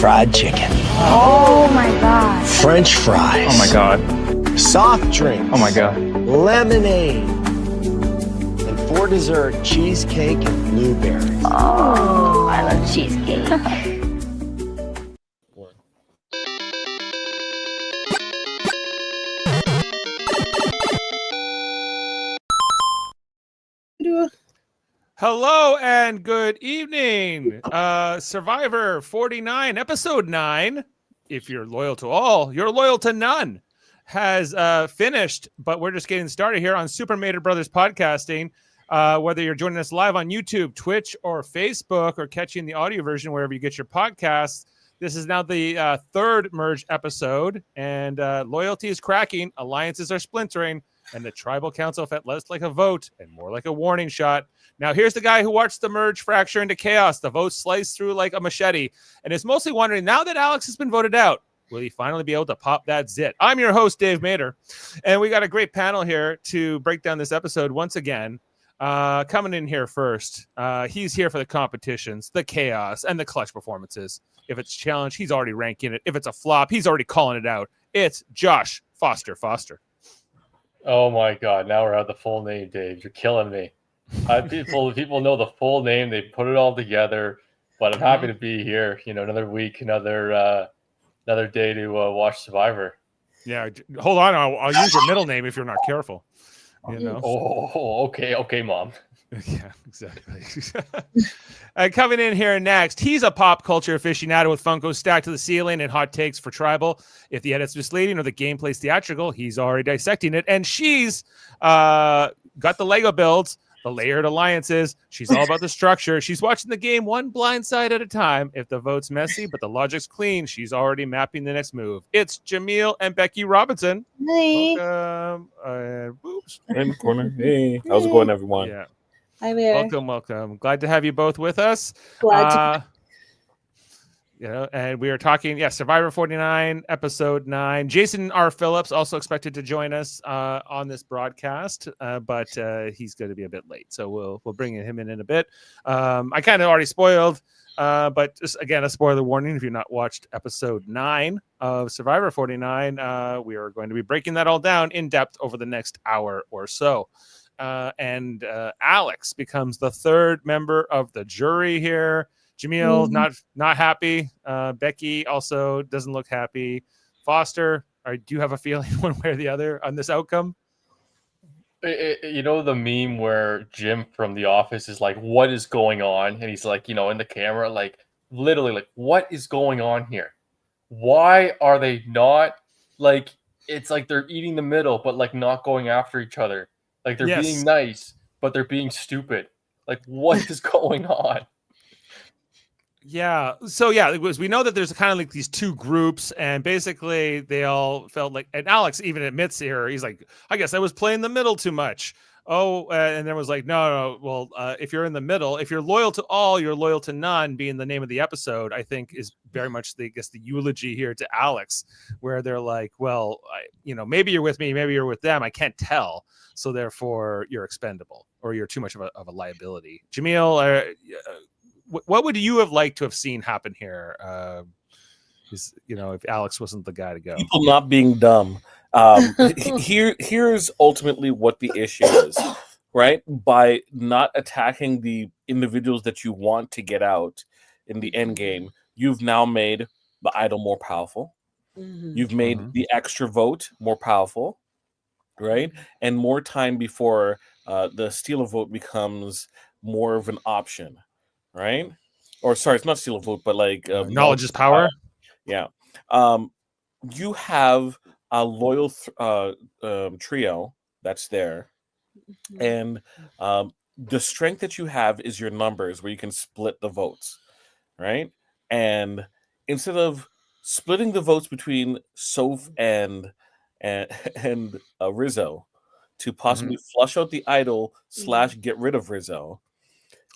fried chicken. Oh my god. French fries. Oh my god. Soft drinks. Oh my god. Lemonade. And for dessert, cheesecake and blueberries. Oh, I love cheesecake. Hello and good evening. Survivor 49, episode 9. If you're loyal to all, you're loyal to none. Has finished, but we're just getting started here on Super Mater Brothers Podcasting. Whether you're joining us live on YouTube, Twitch, or Facebook, or catching the audio version wherever you get your podcasts, this is now the third merge episode, and loyalty is cracking, alliances are splintering, and the tribal council felt less like a vote and more like a warning shot. Now, here's the guy who watched the merge fracture into chaos. The vote sliced through like a machete, and is mostly wondering, now that Alex has been voted out, will he finally be able to pop that zit? I'm your host, Dave Mater, and we got a great panel here to break down this episode once again. Coming in here first, he's here for the competitions, the chaos, and the clutch performances. If it's a challenge, he's already ranking it. If it's a flop, he's already calling it out. It's Josh Foster. Oh my God! Now we're at the full name, Dave. You're killing me. People know the full name. They put it all together. But I'm happy to be here. You know, another week, another day to watch Survivor. Yeah, hold on. I'll use your middle name if you're not careful. You know. Oh, okay, Mom. Yeah, exactly. Coming in here next, he's a pop culture aficionado with Funko stacked to the ceiling and hot takes for Tribal. If the edit's misleading or the gameplay's theatrical, he's already dissecting it. And she's got the Lego builds, the layered alliances. She's all about the structure. She's watching the game one blind side at a time. If the vote's messy, but the logic's clean, she's already mapping the next move. It's Jaemeel and Becky Robinson. Hey. Welcome. Oops. In the corner. Hey, how's it going, everyone? Yeah. Hi there. Welcome. Glad to have you both with us. Glad to. And we are talking, Survivor 49, episode 9. Jason R. Phillips also expected to join us on this broadcast, but he's going to be a bit late, so we'll bring him in a bit. I kind of already spoiled, but just again a spoiler warning: if you've not watched episode 9 of Survivor 49, we are going to be breaking that all down in depth over the next hour or so. And Alex becomes the third member of the jury here. Jaemeel, not happy. Becky also doesn't look happy. Foster, do you have a feeling one way or the other on this outcome? You know the meme where Jim from The Office is like, "What is going on?" And he's like, in the camera, like literally, like, "What is going on here? Why are they not like?" It's like they're eating the middle, but like not going after each other. Like they're being nice, but they're being stupid. Like, what is going on? Yeah. So we know that there's kind of like these two groups, and basically they all felt like, and Alex even admits here, he's like, I guess I was playing the middle too much. And then was like, no. Well, if you're in the middle, if you're loyal to all, you're loyal to none, being the name of the episode, I think is very much the eulogy here to Alex, where they're like, well, maybe you're with me, maybe you're with them. I can't tell. So therefore you're expendable, or you're too much of a liability. Jaemeel, what would you have liked to have seen happen here? If Alex wasn't the guy to go. People not being dumb. Here's ultimately what the issue is, right? By not attacking the individuals that you want to get out in the end game, you've now made the idol more powerful. You've made the extra vote more powerful, right? And more time before the steal a vote becomes more of an option, right? Or sorry, it's not steal a vote, but like knowledge is power. Yeah. You have a loyal trio that's there, and the strength that you have is your numbers, where you can split the votes, right? And instead of splitting the votes between Soph and Rizzo to possibly flush out the idol / get rid of Rizzo,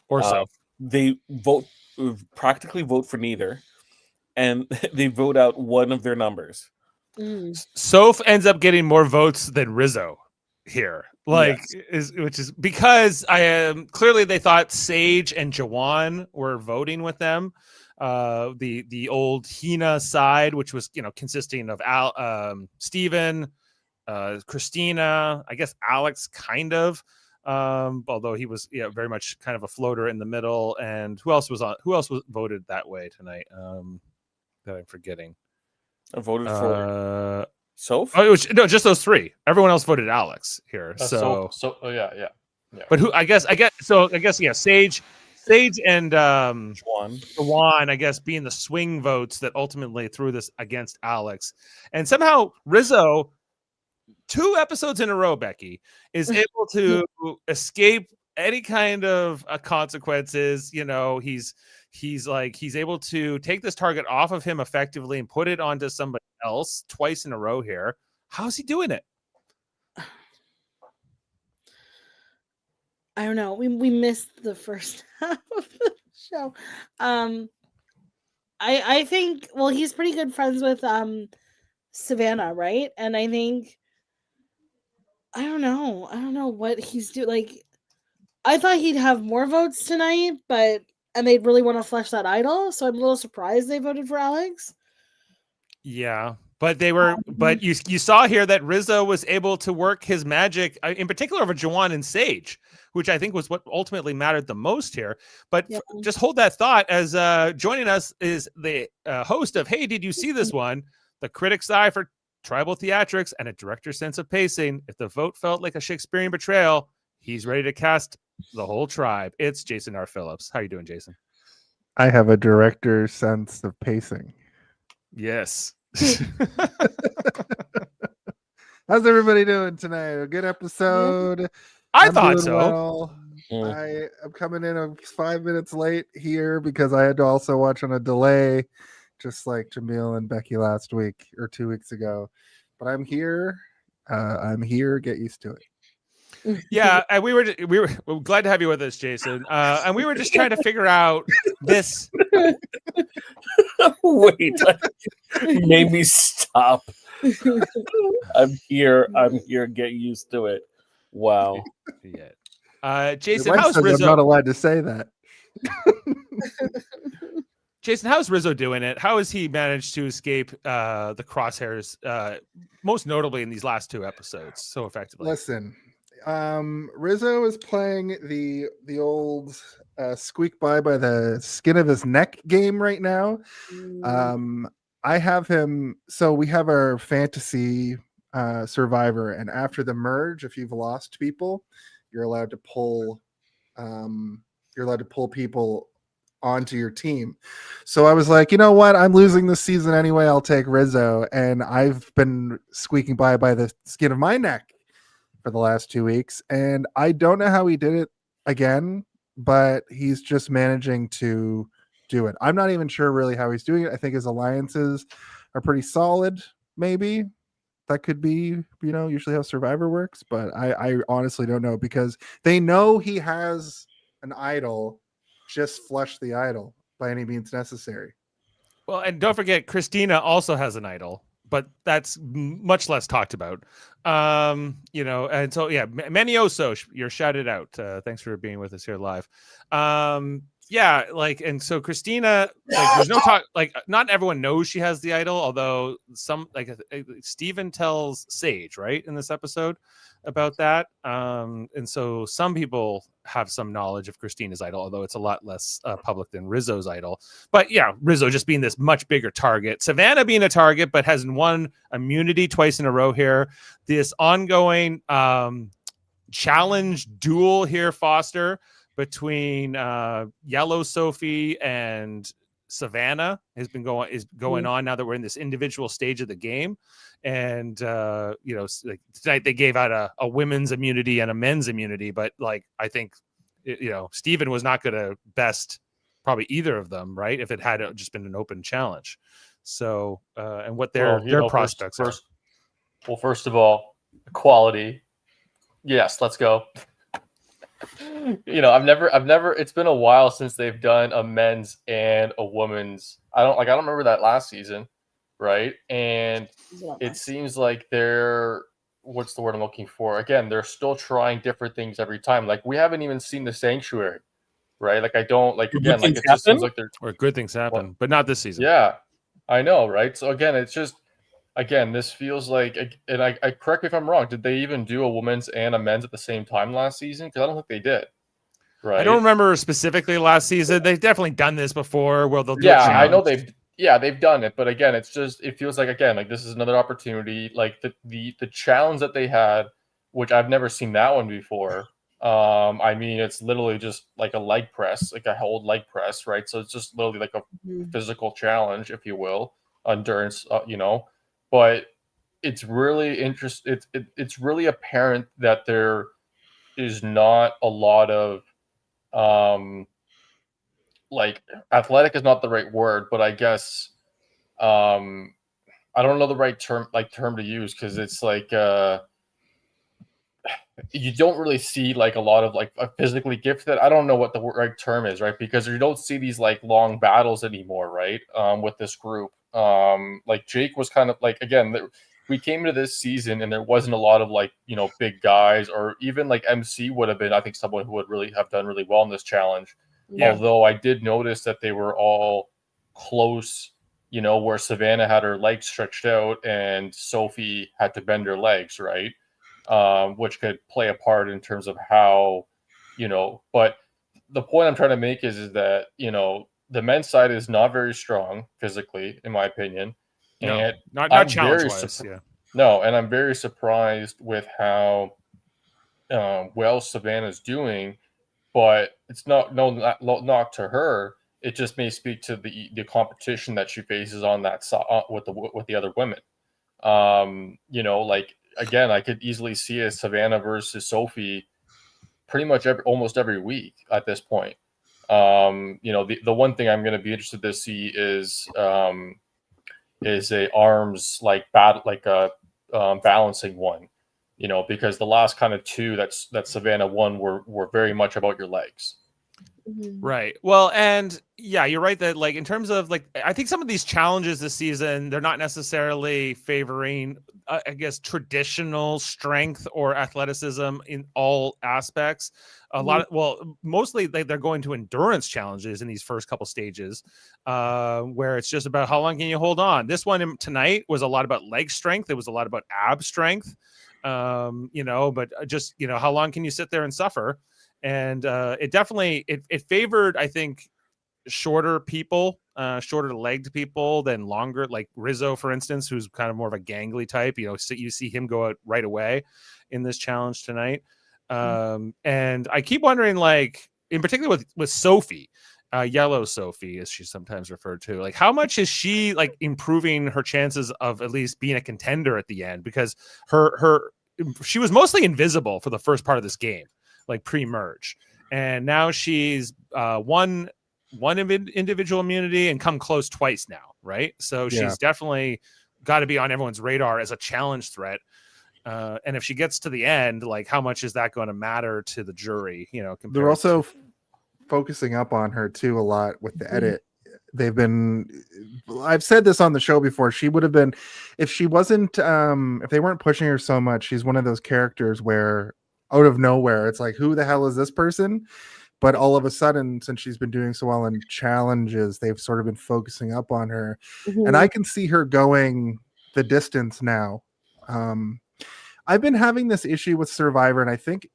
or Soph, they practically vote for neither, and they vote out one of their numbers. Soph ends up getting more votes than Rizzo here, which is because clearly they thought Sage and Jawan were voting with them, the old Hina side, which was consisting of Steven, Christina, I guess Alex, kind of. Although he was very much kind of a floater in the middle. And who else was voted that way tonight? That I'm forgetting. I voted for Soph. Oh, no, just those three. Everyone else voted Alex here. Yeah. But who? I guess. Yeah. Sage and Juan, I guess, being the swing votes that ultimately threw this against Alex, and somehow Rizzo, 2 episodes in a row, Becky, is able to escape any kind of consequences. He's able to take this target off of him effectively and put it onto somebody else twice in a row here. How's he doing it? I don't know. We missed the first half of the show. I think he's pretty good friends with Savannah, right? And I think I don't know what he's doing. Like, I thought he'd have more votes tonight, and they'd really want to flesh that idol. So I'm a little surprised they voted for Alex. Yeah, but they were. But you saw here that Rizzo was able to work his magic, in particular over Juwan and Sage, which I think was what ultimately mattered the most here. But just hold that thought, as joining us is the host of Hey, Did You See This One? The critic's eye for tribal theatrics and a director's sense of pacing. If the vote felt like a Shakespearean betrayal, he's ready to cast the whole tribe. It's Jason R. Phillips. How you doing, Jason? I have a director's sense of pacing. Yes. How's everybody doing tonight? A good episode. I thought so. Well. I'm coming in 5 minutes late here because I had to also watch on a delay, just like Jaemeel and Becky last week or 2 weeks ago. But I'm here. Get used to it. Yeah, and we were glad to have you with us, Jason. And we were just trying to figure out this. Wait, made me stop. I'm here. Get used to it. Wow. Yeah. Jason, how's Rizzo? I'm not allowed to say that. Jason, how's Rizzo doing it? How has he managed to escape the crosshairs, most notably in these last 2 episodes, so effectively? Listen, Rizzo is playing the old squeak by the skin of his neck game right now. I have him. So we have our fantasy survivor, and after the merge, if you've lost people, you're allowed to pull. You're allowed to pull people onto your team. So I was like, you know what? I'm losing this season anyway. I'll take Rizzo, and I've been squeaking by the skin of my neck for the last 2 weeks, and I don't know how he did it again, but he's just managing to do it. I'm not even sure really how he's doing it. I think his alliances are pretty solid. Maybe that could be, usually how Survivor works, but I honestly don't know, because they know he has an idol. Just flush the idol by any means necessary. Well, and don't forget, Christina also has an idol, but that's much less talked about. And so Manioso, you're shouted out. Thanks for being with us here live. And so Christina, there's no talk, not everyone knows she has the idol, although some, Steven tells Sage, right, in this episode about that. And so some people have some knowledge of Christina's idol, although it's a lot less public than Rizzo's idol. But yeah, Rizzo just being this much bigger target. Savannah being a target, but has won immunity twice in a row here. This ongoing challenge duel here, Foster, between Yellow Sophie and Savannah is going on now that we're in this individual stage of the game. And tonight they gave out a women's immunity and a men's immunity, but I think Steven was not going to best probably either of them, right, if it had just been an open challenge. So and what their prospects are. First of all, equality. Yes, let's go. I've never. It's been a while since they've done a men's and a women's. I don't remember that last season, right? And it seems like what's the word I'm looking for? Again, they're still trying different things every time. Like, we haven't even seen the Sanctuary, right? Like I don't like Good again, like things it just seems happen? like they're Or good things happen, but not this season. yeah, I know, right? So again, it's just again, this feels like, and I correct me if I'm wrong. Did they even do a women's and a men's at the same time last season? Because I don't think they did. Right. I don't remember specifically last season. They've definitely done this before where they'll do Yeah, a I know challenge. they've done it, but again, it's just it feels like again like this is another opportunity. Like the challenge that they had, which I've never seen that one before. I mean, it's literally just like a leg press, like a hold leg press, right? So it's just literally like a physical challenge, if you will, endurance, But it's really it's really apparent that there is not a lot of like athletic is not the right word, but I guess I don't know the right term to use because it's like you don't really see like a lot of like a physically gifted. I don't know what the right term is, right? Because you don't see these like long battles anymore, right? With this group, like Jake was kind of like again. We came into this season and there wasn't a lot of like big guys or even like MC would have been I think someone who would really have done really well in this challenge. Yeah. Although I did notice that they were all close, where Savannah had her legs stretched out and Sophie had to bend her legs, right? Which could play a part in terms of how, but the point I'm trying to make is that, the men's side is not very strong physically, in my opinion. No, And not challenge wise. Yeah. No, and I'm very surprised with how well Savannah's doing, but it's not knock to her. It just may speak to the competition that she faces on that side with the other women. Like again, I could easily see a Savannah versus Sophie pretty much almost every week at this point. The one thing I'm going to be interested to see is a arms like balancing one, because the last kind of two that Savannah won were very much about your legs. Right. Well, and yeah, you're right that like in terms of like I think some of these challenges this season they're not necessarily favoring I guess traditional strength or athleticism in all aspects. Mostly they're going to endurance challenges in these first couple stages, where it's just about how long can you hold on. This one tonight was a lot about leg strength. It was a lot about ab strength, but just how long can you sit there and suffer. And it definitely it favored, I think, shorter people, shorter legged people than longer, like Rizzo, for instance, who's kind of more of a gangly type. So you see him go out right away in this challenge tonight. And I keep wondering, like, in particular with Sophie, Yellow Sophie, as she's sometimes referred to, like, how much is she like improving her chances of at least being a contender at the end? Because she was mostly invisible for the first part of this game, like pre-merge, and now she's won individual immunity and come close twice now, right? So she's definitely got to be on everyone's radar as a challenge threat. And if she gets to the end, like how much is that going to matter to the jury? They're also focusing up on her too a lot with the edit. I've said this on the show before. She would have been, if she wasn't, if they weren't pushing her so much, she's one of those characters where out of nowhere, it's like, who the hell is this person? But all of a sudden, since she's been doing so well in challenges, they've sort of been focusing up on her. And I can see her going the distance now. I've been having this issue with Survivor, and I think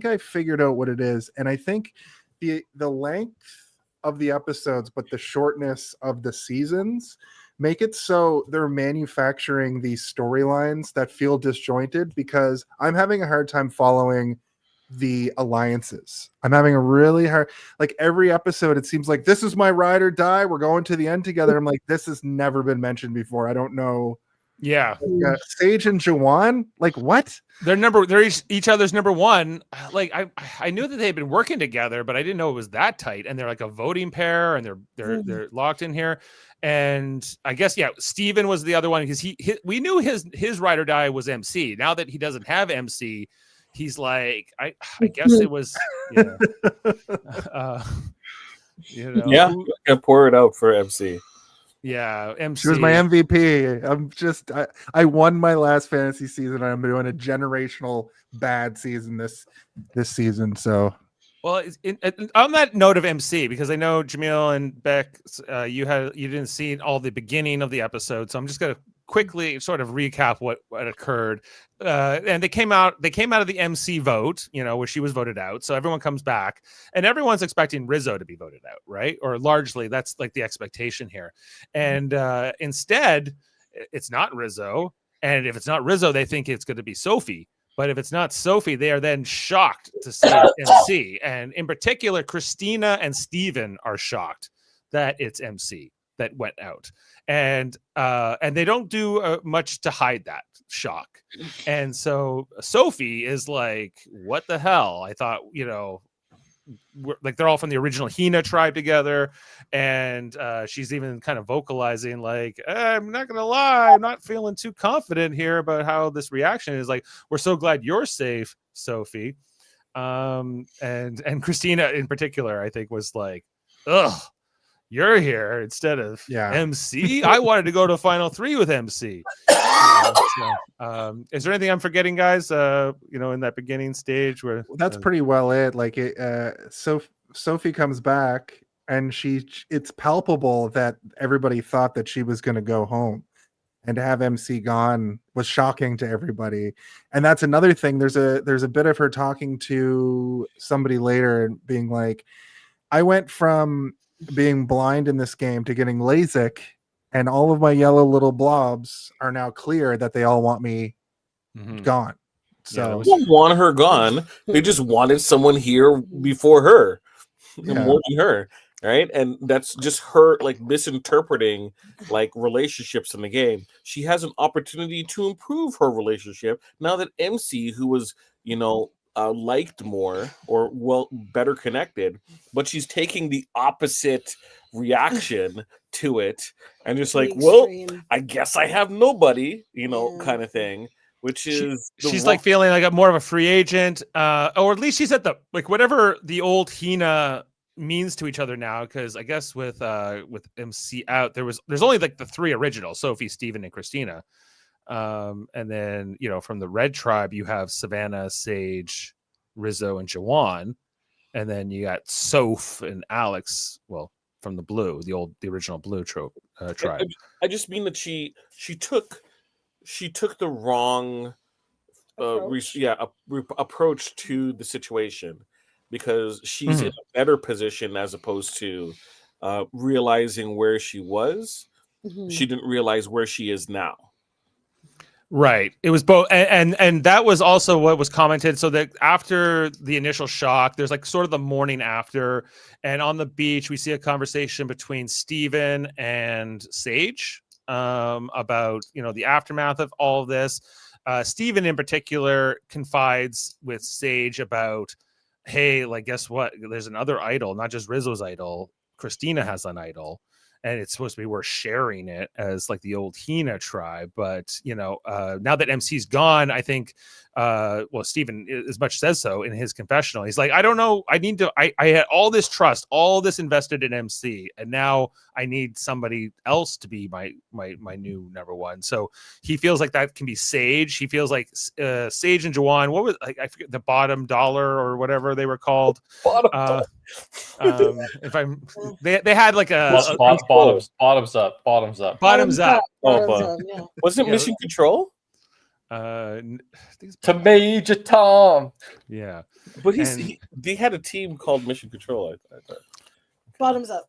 I figured out what it is. And I think the length of the episodes, but the shortness of the seasons make it so they're manufacturing these storylines that feel disjointed, because I'm having a hard time following the alliances. I'm having a really hard, like every episode, it seems like this is my ride or die. We're going to the end together. I'm like, this has never been mentioned before. I don't know. Yeah. Sage and Jawan, like what? They're each other's number one. Like I knew that they had been working together, but I didn't know it was that tight. And they're like a voting pair, and they're locked in here. And I guess Steven was the other one, because we knew his ride or die was MC. Now that he doesn't have MC, he's like I guess it was pour it out for MC. Yeah, MC. She was my MVP. I won my last fantasy season. I'm doing a generational bad season this season. So Well, on that note of MC, because I know Jaemeel and Beck, you didn't see all the beginning of the episode, so I'm just gonna quickly sort of recap what occurred. And they came out of the MC vote, where she was voted out. So everyone comes back, and everyone's expecting Rizzo to be voted out, right? Or largely, that's like the expectation here. And instead, it's not Rizzo. And if it's not Rizzo, they think it's going to be Sophie. But if it's not Sophie, they are then shocked to see it's MC. And in particular, Christina and Steven are shocked that it's MC that went out. And they don't do much to hide that shock. And so Sophie is like, what the hell? I thought, like they're all from the original Hina tribe together, and she's even kind of vocalizing like, I'm not gonna lie, I'm not feeling too confident here about how this reaction is. Like, we're so glad you're safe, Sophie. And Christina in particular, I think, was like, ugh, you're here instead of MC. I wanted to go to Final 3 with MC. Is there anything I'm forgetting, guys? In that beginning stage where that's pretty well it. Like Sophie comes back, and it's palpable that everybody thought that she was going to go home, and to have MC gone was shocking to everybody. And that's another thing. There's a bit of her talking to somebody later and being like, I went from being blind in this game to getting LASIK, and all of my yellow little blobs are now clear that they all want me gone. So they don't want her gone. They just wanted someone here before her, more than her, right? And that's just her like misinterpreting like relationships in the game. She has an opportunity to improve her relationship now that MC, who was liked more or better connected, but she's taking the opposite reaction to it and just like, well, I guess I have nobody, kind of thing, which is she's like feeling like more of a free agent, or at least she's at the like whatever the old Hina means to each other now, because I guess with MC out there's only like the 3 original, Sophie, Steven, and Christina. And then, from the Red Tribe, you have Savannah, Sage, Rizzo, and Jawan. And then you got Soph and Alex, well, from the Blue, the original Blue tribe. I just mean that she took the wrong approach to the situation, because she's in a better position as opposed to realizing where she was. She didn't realize where she is now. Right. It was both. And that was also what was commented. So that after the initial shock, there's like sort of the morning after, and on the beach, we see a conversation between Steven and Sage about, the aftermath of all of this. Steven in particular confides with Sage about, hey, like, guess what? There's another idol, not just Rizzo's idol. Christina has an idol. And it's supposed to be we're sharing it as like the old Hina tribe. But, now that MC's gone, I think, Steven as much says so in his confessional. He's like, I don't know. I had all this trust, all this invested in MC. And now I need somebody else to be my new number one. So he feels like that can be Sage. He feels like Sage and Jawan, what was, I forget, the bottom dollar or whatever they were called. If I'm, they had like bottoms up. Oh, yeah. Wasn't it Mission Control? To Major Tom. Yeah, but they had a team called Mission Control. I thought. Bottoms up.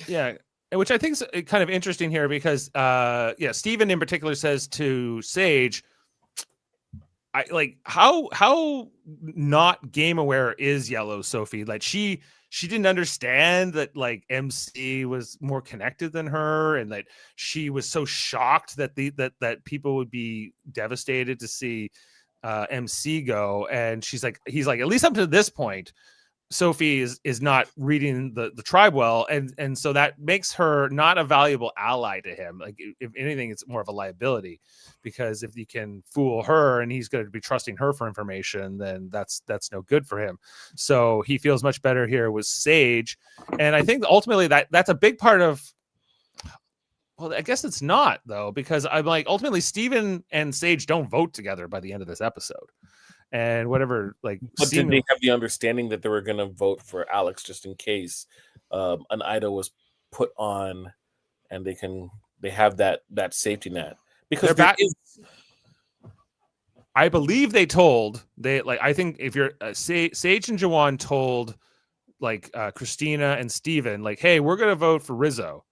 Yeah, which I think is kind of interesting here because Steven in particular says to Sage, I like how not game aware is Yellow Sophie. Like she didn't understand that like MC was more connected than her, and that she was so shocked that that people would be devastated to see MC go. And he's like, at least up to this point, Sophie is not reading the tribe well, and so that makes her not a valuable ally to him. Like if anything, it's more of a liability, because if you can fool her and he's going to be trusting her for information, then that's no good for him. So he feels much better here with Sage, and I think ultimately that's a big part of. Well, I guess it's not though, because I'm like ultimately Steven and Sage don't vote together by the end of this episode. and whatever. Like, But did Cena- they have the understanding that they were going to vote for Alex just in case an idol was put on, and they have that safety net? Because They're there is I believe they told I think if you're Sage and Jawan told Christina and Steven, like, hey, we're gonna vote for Rizzo,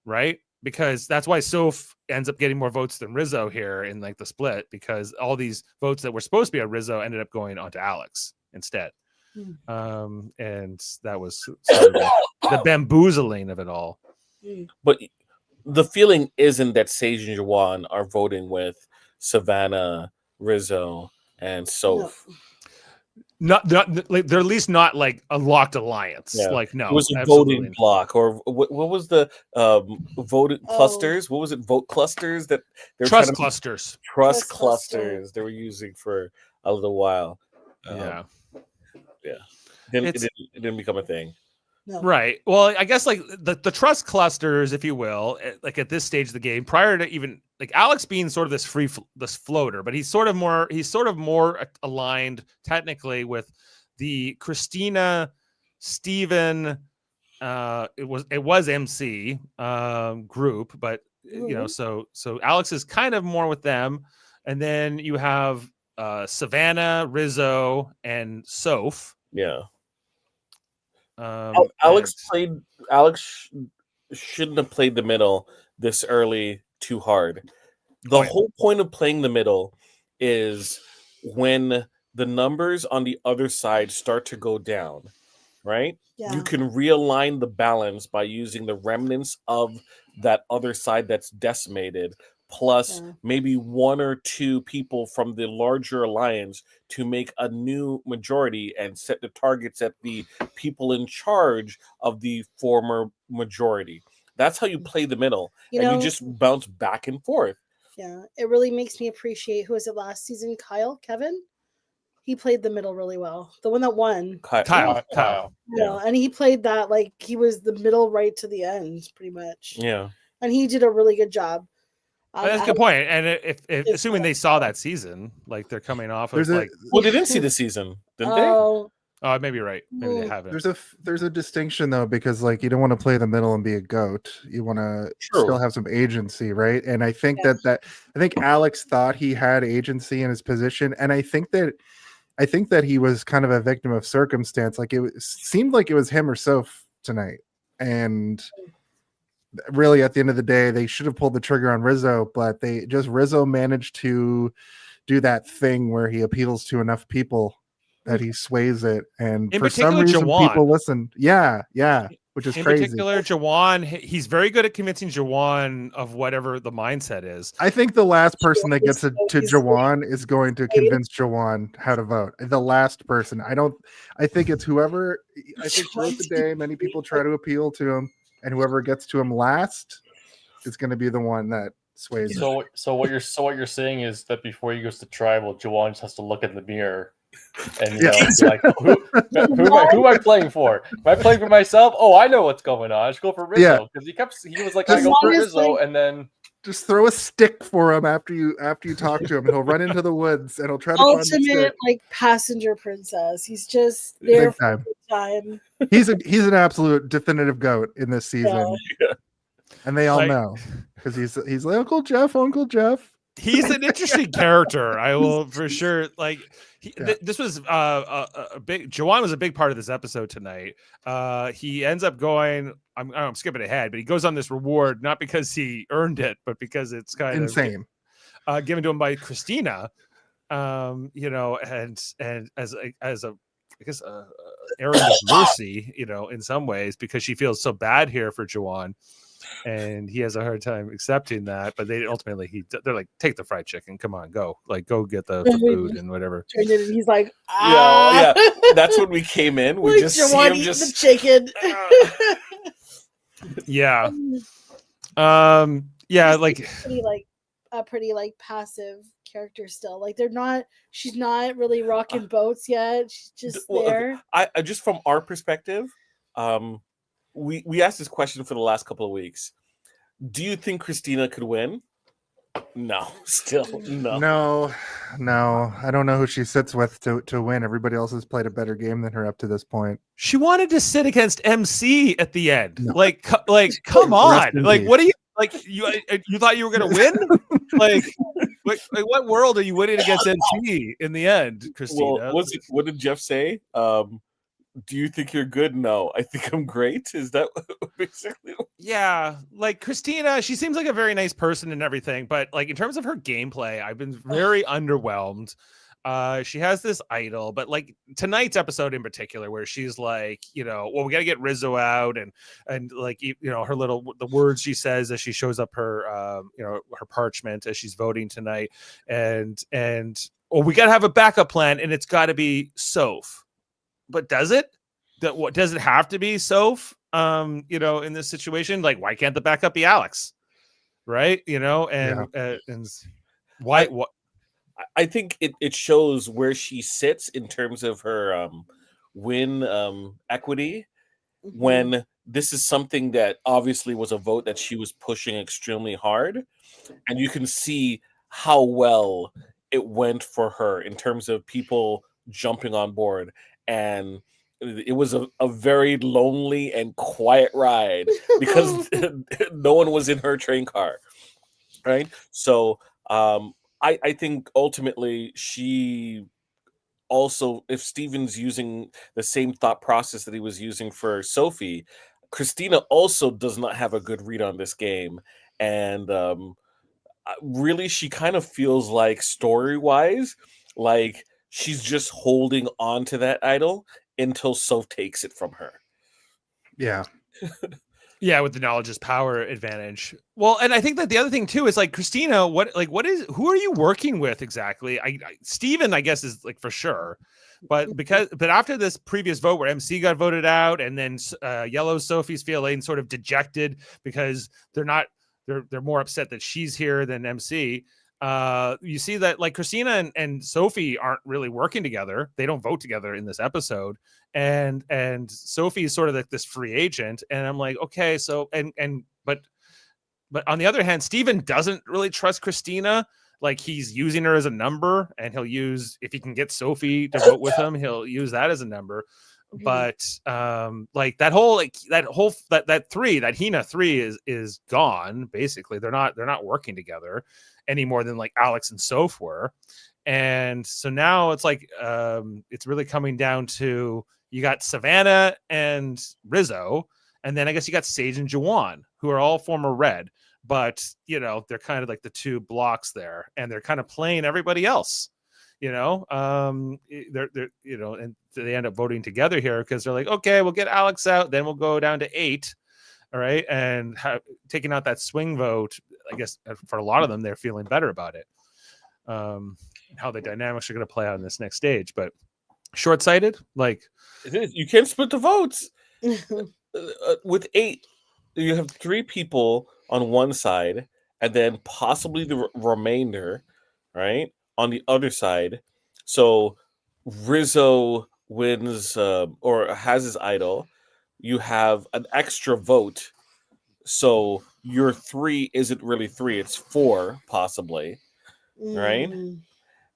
right? Because that's why Soph ends up getting more votes than Rizzo here in like the split, because all these votes that were supposed to be at Rizzo ended up going onto Alex instead. And that was sort of the bamboozling of it all. But the feeling isn't that Sage and Jawan are voting with Savannah, Rizzo, and Soph. Not like they're at least not like a locked alliance. Yeah. Like, no, It was a absolutely voting not. block, or what was the voted clusters? What was it? Vote clusters that they're Trust clusters. Trust Trust cluster. clusters they were using for a little while. Yeah. It didn't become a thing. No. Right. Well, I guess like the trust clusters, if you will, like at this stage of the game, prior to even like Alex being sort of this floater, but he's sort of more aligned technically with the Christina, Steven, it was MC group, but you know, so Alex is kind of more with them, and then you have Savannah, Rizzo, and Soph. Yeah. Alex Alex shouldn't have played the middle this early too hard. The whole point of playing the middle is when the numbers on the other side start to go down, right? Yeah. You can realign the balance by using the remnants of that other side that's decimated, plus maybe one or two people from the larger alliance to make a new majority and set the targets at the people in charge of the former majority. That's how you play the middle. You just bounce back and forth. Yeah, it really makes me appreciate, who was it last season? Kevin? He played the middle really well. The one that won. Kyle. Yeah, and he played that like he was the middle right to the end, pretty much. Yeah. And he did a really good job. That's a good point. And if assuming they saw that season, like they're coming off of they didn't see the season, didn't they? Oh, maybe you're right. Maybe they haven't. There's a distinction though, because like you don't want to play the middle and be a goat. You want to still have some agency, right? And I think I think Alex thought he had agency in his position, and I think that he was kind of a victim of circumstance. Like it seemed like it was him or Soph tonight, and really at the end of the day, they should have pulled the trigger on Rizzo, but Rizzo managed to do that thing where he appeals to enough people that he sways it, and for some reason people listen. Yeah, which is crazy. In particular, Jawan, he's very good at convincing Jawan of whatever the mindset is. I think the last person that gets to Jawan is going to convince Jawan how to vote. The last person. I think it's whoever. I think throughout the day, many people try to appeal to him, and whoever gets to him last is going to be the one that sways. So what you're saying is that before he goes to tribal, Jawan just has to look in the mirror and be like, who am I playing for? Am I playing for myself? Oh, I know what's going on. I should go for Rizzo, because he was like, I go for Rizzo, and then just throw a stick for him after you talk to him, and he'll run into the woods and he'll try to ultimate like passenger princess. He's just there for the time. He's an absolute definitive goat in this season, and they all know because he's like Uncle Jeff. He's an interesting character. I will for sure. Like this was a big. Jawan was a big part of this episode tonight. He ends up going. I'm skipping ahead, but he goes on this reward not because he earned it, but because it's kind insane. Given to him by Christina. And as a I guess errand of mercy, in some ways, because she feels so bad here for Jawan. And he has a hard time accepting that, but they're like, take the fried chicken, come on, go get the food and whatever. And he's like, yeah. That's when we came in. We just see him the chicken. Yeah. Pretty passive character still. Like she's not really rocking boats yet. She's just there. I just from our perspective, we asked this question for the last couple of weeks. Do you think Christina could win? No, still no. No. I don't know who she sits with to win. Everybody else has played a better game than her up to this point. She wanted to sit against MC at the end. No. Like come on. Rest in Like, peace. what do you like? You thought you were gonna win? like what world are you winning against MC in the end, Christina? Well, what did Jeff say? Do you think you're good? No, I think I'm great. Is that basically? Yeah, like Christina, she seems like a very nice person and everything, but like in terms of her gameplay, I've been very underwhelmed. She has this idol, but like tonight's episode in particular, where she's like, well, we got to get Rizzo out, and like her the words she says as she shows up her her parchment as she's voting tonight, and we got to have a backup plan, and it's got to be Soph. But does it? What does it have to be Soph? In this situation, like why can't the backup be Alex? Right? And why? What? I think it shows where she sits in terms of her win equity when this is something that obviously was a vote that she was pushing extremely hard, and you can see how well it went for her in terms of people jumping on board. And it was a very lonely and quiet ride because no one was in her train car, right? So I think ultimately she also, if Steven's using the same thought process that he was using for Sophie, Christina also does not have a good read on this game. And really, she kind of feels like story-wise, like she's just holding on to that idol until Soph takes it from her. Yeah. Yeah, with the knowledge is power advantage. Well, and I think that the other thing too is like Christina, who are you working with exactly? Steven, I guess, is like for sure. But after this previous vote where MC got voted out, and then Yellow Sophie's feeling sort of dejected because they're more upset that she's here than MC. You see that like Christina and Sophie aren't really working together. They don't vote together in this episode. And Sophie is sort of like this free agent. And I'm like, okay, so but on the other hand, Steven doesn't really trust Christina. Like he's using her as a number, and he'll use, if he can get Sophie to vote with him, he'll use that as a number. But like that Hina 3 is gone. Basically, they're not working together any more than like Alex and Soph were. And so now it's like it's really coming down to, you got Savannah and Rizzo, and then I guess you got Sage and Juwan, who are all former Red, but they're kind of like the two blocks there, and they're kind of playing everybody else. They're and they end up voting together here because they're like, okay, we'll get Alex out, then we'll go down to 8. All right. And taking out that swing vote, I guess for a lot of them, they're feeling better about it. How the dynamics are going to play out in this next stage, but short-sighted, like it is. You can't split the votes. With 8, you have 3 people on one side, and then possibly the remainder, right, on the other side. So Rizzo wins or has his idol. You have an extra vote, so your 3 isn't really 3; it's 4 possibly, right?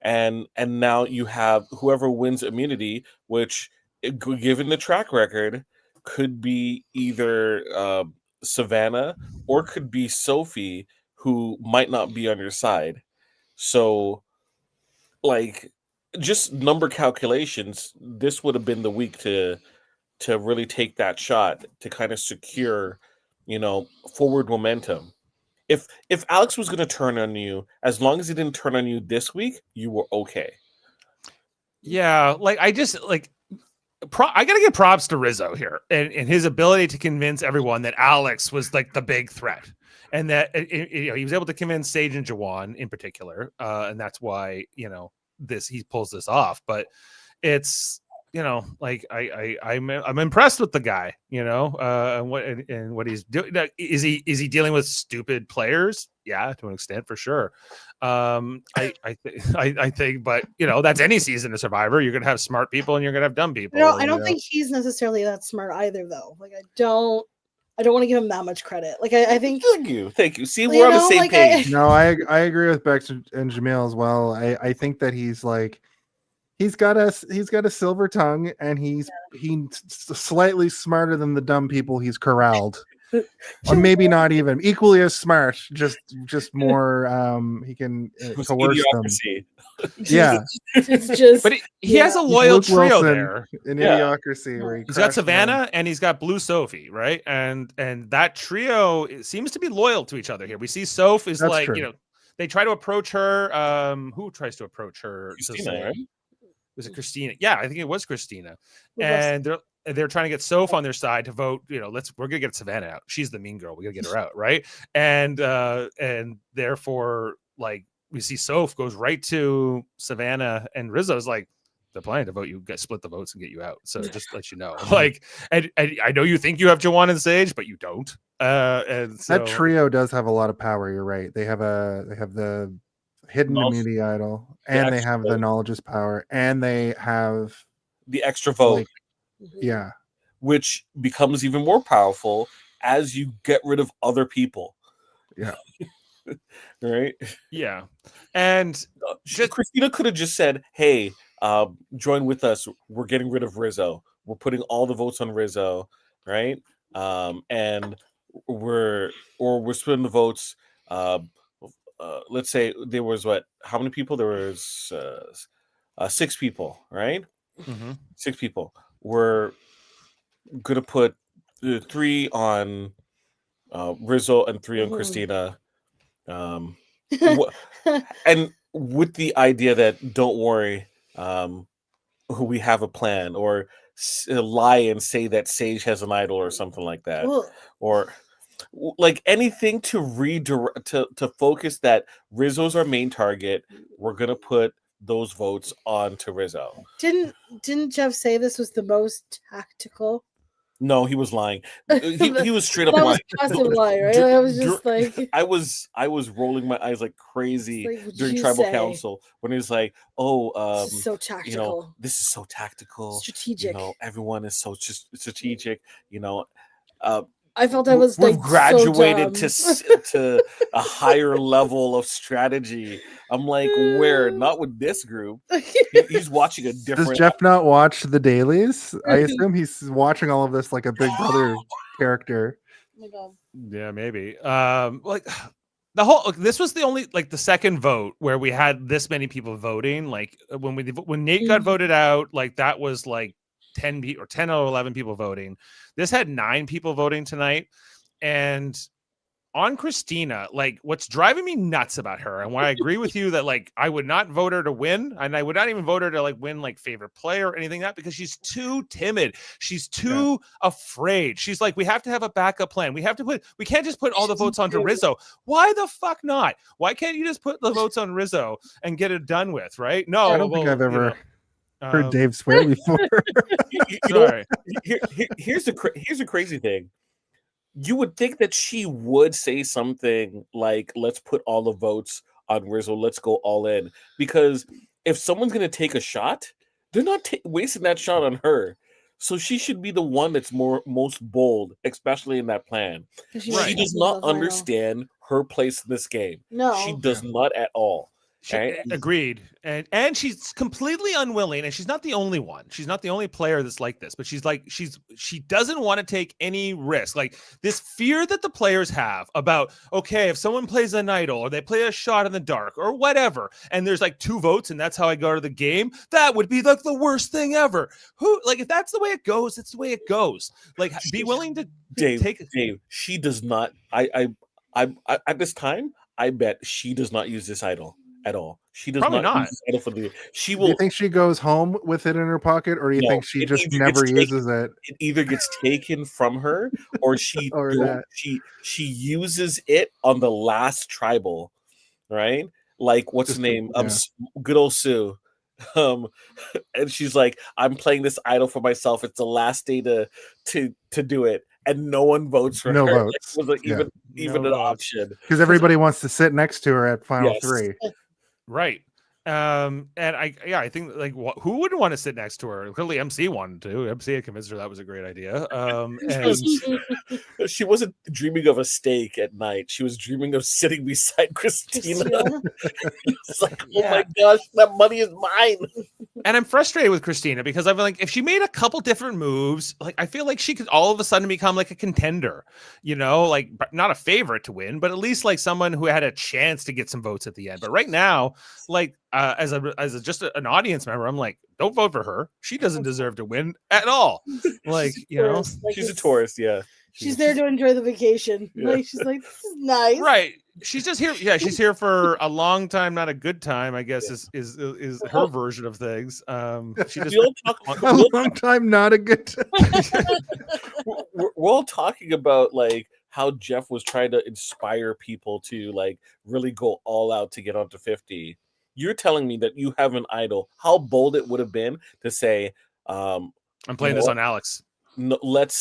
And now you have whoever wins immunity, which, given the track record, could be either Savannah or could be Sophie, who might not be on your side. So, like, just number calculations, this would have been the week to really take that shot to kind of secure, forward momentum. If Alex was going to turn on you, as long as he didn't turn on you this week, you were okay. Yeah, like I just like I gotta give props to Rizzo here and his ability to convince everyone that Alex was like the big threat, and that he was able to convince Sage and Juwan in particular, and that's why he pulls this off. But it's like I'm impressed with the guy, and what he's doing. Is he dealing with stupid players? Yeah, to an extent, for sure. I think, but that's any season of Survivor. You're gonna have smart people and you're gonna have dumb people. No, I don't think he's necessarily that smart either, though. Like, I don't I don't want to give him that much credit. Like I think Thank you. See, You we're on the know, same like, page. No, I agree with Bex and Jaemeel as well. I think that he's like he's got a silver tongue, and he's slightly smarter than the dumb people he's corralled. Or maybe not even equally as smart, just more he can With coerce them. idiocracy. Yeah, it's just. But he has a He's loyal Luke trio Wilson there. in Yeah. Idiocracy, where He's got crashed them. Savannah and he's got Blue Sophie, right? And that trio seems to be loyal to each other here. We see Soph is That's like, true. they try to approach her. Who tries to approach her? Christina, right? Was it Christina? Yeah, I think it was Christina. Was And they're trying to get Soph on their side to vote. We're gonna get Savannah out. She's the mean girl. We gotta get her out, right? And therefore, like, we see Soph goes right to Savannah, and Rizzo's like, they're planning to vote you, guys split the votes and get you out. So just let you know, like, and I know you think you have Jawan and Sage, but you don't. And so, That trio does have a lot of power. You're right. They have the hidden Knowledge- immunity idol, and they extra have the vote. knowledge is power, and they have The extra vote, like, yeah. which becomes even more powerful as you get rid of other people. Yeah. Right? yeah, and Christina could have just said, hey, join with us. We're getting rid of Rizzo. We're putting all the votes on Rizzo, right? And we're splitting the votes. Let's say there was how many people? There was 6 people, right? Mhm. 6 people. We're gonna put 3 on Rizzo and 3 on Christina. And with the idea that don't worry, we have a plan, or lie and say that Sage has an idol or something like that, Well, or like anything to redirect to focus that Rizzo's our main target. We're gonna put those votes on to Rizzo. didn't Jeff say this was the most tactical? No, he was lying. He was straight up That lying. was passive lie, right? I was just like, I was rolling my eyes like crazy It's like, what did during you tribal say? council when he was like, "Oh, this is so tactical, this is so tactical. strategic. Everyone is so just strategic. I felt I was We've like graduated so to a higher level of strategy." I'm like, where? Not with this group. He's watching a different. Does Jeff not watch the dailies? I assume he's watching all of this like a Big Brother character. Oh my God. Yeah, maybe. Like this was the only, like, the second vote where we had this many people voting. Like when Nate got voted out, like that was like 10 or 11 people voting. This had 9 people voting tonight, and on Christina, like, what's driving me nuts about her, and why I agree with you that, like, I would not vote her to win, and I would not even vote her to, like, win, like, favorite player or anything like that, because she's too timid. She's too afraid. She's like, we have to have a backup plan. We can't just put all the votes onto Rizzo. Why the fuck not? Why can't you just put the votes on Rizzo and get it done with, right? No, I don't think I've ever heard Dave Dave. swear before. Sorry. Here's the crazy thing. You would think that she would say something like, let's put all the votes on Rizzo, let's go all in. Because if someone's going to take a shot, they're not wasting that shot on her. So she should be the one that's most bold, especially in that plan. She does not understand her place in this game. No, she does not at all. Agreed. And she's completely unwilling, and she's not the only one. She's not the only player that's like this, but she doesn't want to take any risk. Like, this fear that the players have about, okay, if someone plays an idol or they play a shot in the dark or whatever, and there's like 2 votes and that's how I go to the game, that would be like the worst thing ever. If that's the way it goes, that's the way it goes. Like, be willing to take it. Dave, she does not. I at this time, I bet she does not use this idol at all. She does Probably not use this idol for the. She will. Do you think she goes home with it in her pocket, or do you think she just never uses it? It either gets taken from her, or she she uses it on the last tribal, right? Like, what's her name? Good old Sue. And she's like, I'm playing this idol for myself. It's the last day to do it, and no one votes for her. Votes. Like, was even an option because everybody wants to sit next to her at final 3. Right. And I think like who wouldn't want to sit next to her? Clearly, MC wanted to. MC had convinced her that was a great idea. She wasn't dreaming of a steak at night. She was dreaming of sitting beside Christina. It's like, oh my gosh, that money is mine. And I'm frustrated with Christina because I'm like, if she made a couple different moves, like I feel like she could all of a sudden become like a contender, like not a favorite to win, but at least like someone who had a chance to get some votes at the end. But right now, like as just an audience member, I'm like, don't vote for her. She doesn't deserve to win at all. Like, she's a tourist. Yeah. She's there to enjoy the vacation. Yeah. Like she's like, this is nice. Right. She's just here. Yeah, she's here for a long time, not a good time, I guess is her version of things. She just a long time, not a good time. We're all talking about like how Jeff was trying to inspire people to like really go all out to get onto 50. You're telling me that you have an idol. How bold it would have been to say, I'm playing this on Alex. No, that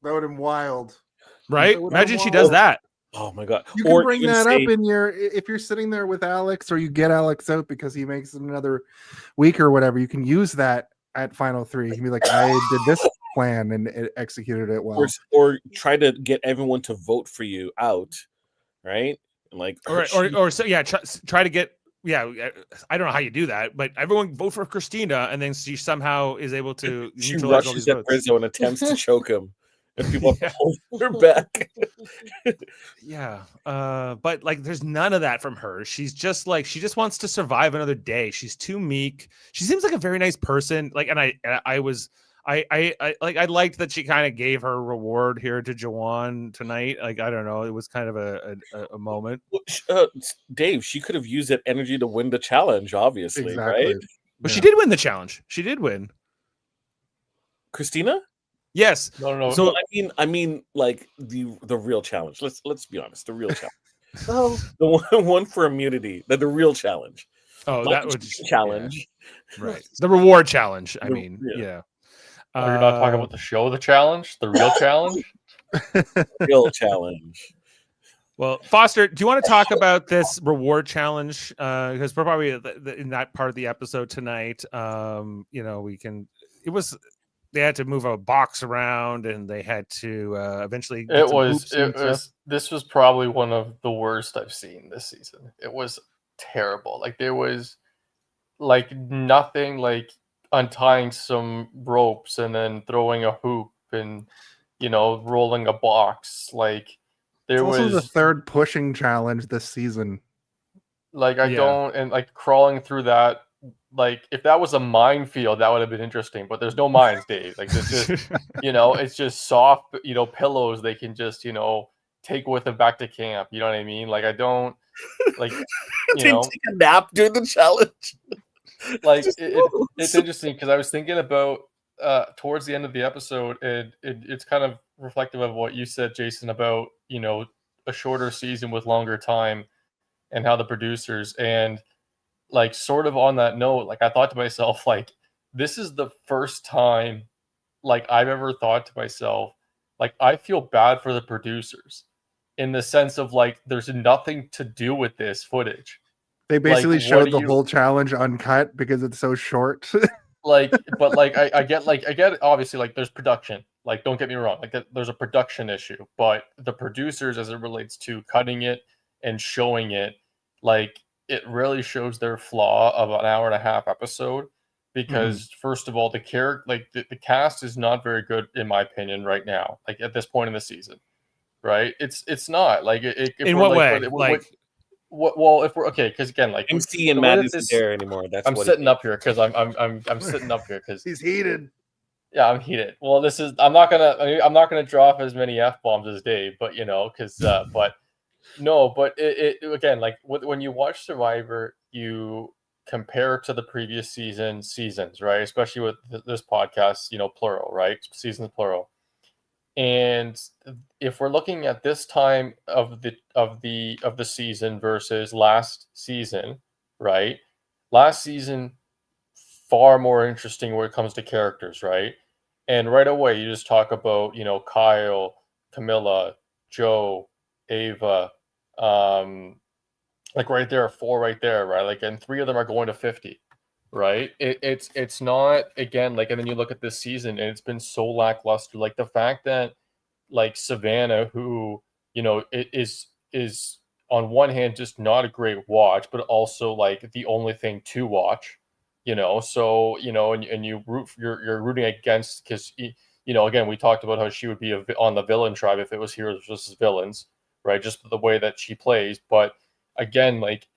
would have been wild. Right? Imagine she does that. Oh my god! You can bring that up in if you're sitting there with Alex, or you get Alex out because he makes another week or whatever. You can use that at Final 3. You can be like, I did this plan and it executed it well. Or try to get everyone to vote for you out, right? Like, or so yeah, try to get. Yeah, I don't know how you do that, but everyone vote for Christina, and then she somehow is able to neutralize all these votes. Rizzo and attempts to choke him. And people hold her back. But like there's none of that from her. She's just like she just wants to survive another day. She's too meek. She seems like a very nice person. Like, and I liked that she kind of gave her reward here to Jawan tonight. Like, I don't know, it was kind of a moment. Dave, she could have used that energy to win the challenge, obviously, right? But she did win the challenge. She did win. Christina? Yes. No. So I mean, like the real challenge. Let's be honest. The real challenge. The one for immunity. The real challenge. Oh, not that was challenge. Yeah. Right. The reward challenge. I mean, yeah. You're not talking about the show, the challenge, the real challenge. Real challenge. Well, Foster, do you want to talk about this reward challenge? Because we're probably in that part of the episode tonight. We can. It was. They had to move a box around, and they had to eventually. This was probably one of the worst I've seen this season. It was terrible. Like there was, like nothing like untying some ropes and then throwing a hoop and rolling a box. Like there was also the third pushing challenge this season. Like and like crawling through that. Like if that was a minefield, that would have been interesting. But there's no mines, Dave. Like this is, it's just soft, pillows they can just, take with them back to camp. You know what I mean? Like I don't like, take a nap during the challenge. Like it's interesting because I was thinking about towards the end of the episode, and it's kind of reflective of what you said, Jason, about a shorter season with longer time, and how the producers and. Like sort of on that note, like I thought to myself, like this is the first time like I've ever thought to myself, like I feel bad for the producers in the sense of like there's nothing to do with this footage. They basically showed the whole challenge uncut because it's so short. I get obviously like there's production. Like don't get me wrong, like there's a production issue, but the producers as it relates to cutting it and showing it, like it really shows their flaw of an hour and a half episode because first of all, the cast is not very good in my opinion right now. Like at this point in the season, right? It's not like in what way? Well, if we're okay, because again, like MC and Matt isn't there anymore. That's I'm sitting up here because I'm sitting up here because he's heated. Yeah, I'm heated. Well, I'm not gonna drop as many F-bombs as Dave, but No, but it again, like when you watch Survivor, you compare to the previous seasons, right? Especially with this podcast, plural, right? Seasons plural. And if we're looking at this time of the season versus last season, right? Last season, far more interesting when it comes to characters, right? And right away, you just talk about, Kyle, Camilla, Joe, Ava, like right there, 4 right there, right? Like, and 3 of them are going to 50, right? It's not, again, like, and then you look at this season and it's been so lackluster. Like the fact that like Savannah, who, you know, is on one hand just not a great watch, but also like the only thing to watch, you know. So, you know, and you you're rooting against, because, you know, again, we talked about how she would be on the villain tribe if it was heroes versus villains, right? Just the way that she plays. But again, like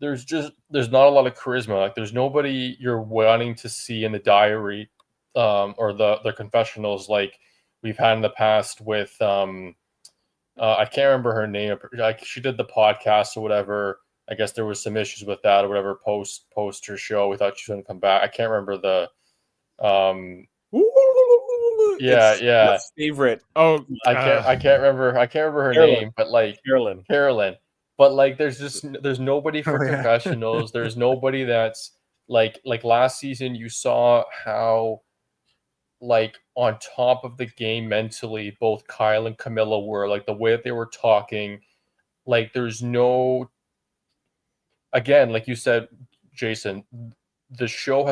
there's not a lot of charisma. Like there's nobody you're wanting to see in the diary, or the confessionals, like we've had in the past with I can't remember her name. Like she did the podcast or whatever. I guess there was some issues with that or whatever. Post her show, we thought she was going to come back. I can't remember the yeah, It's yeah. my favorite. Oh, I can't remember her Carolyn. name, but like Carolyn. But like there's nobody for Oh, yeah. confessionals. There's nobody that's like last season you saw how like on top of the game mentally both Kyle and Camilla were, like the way that they were talking. Like there's no, again, like you said, Jason, the show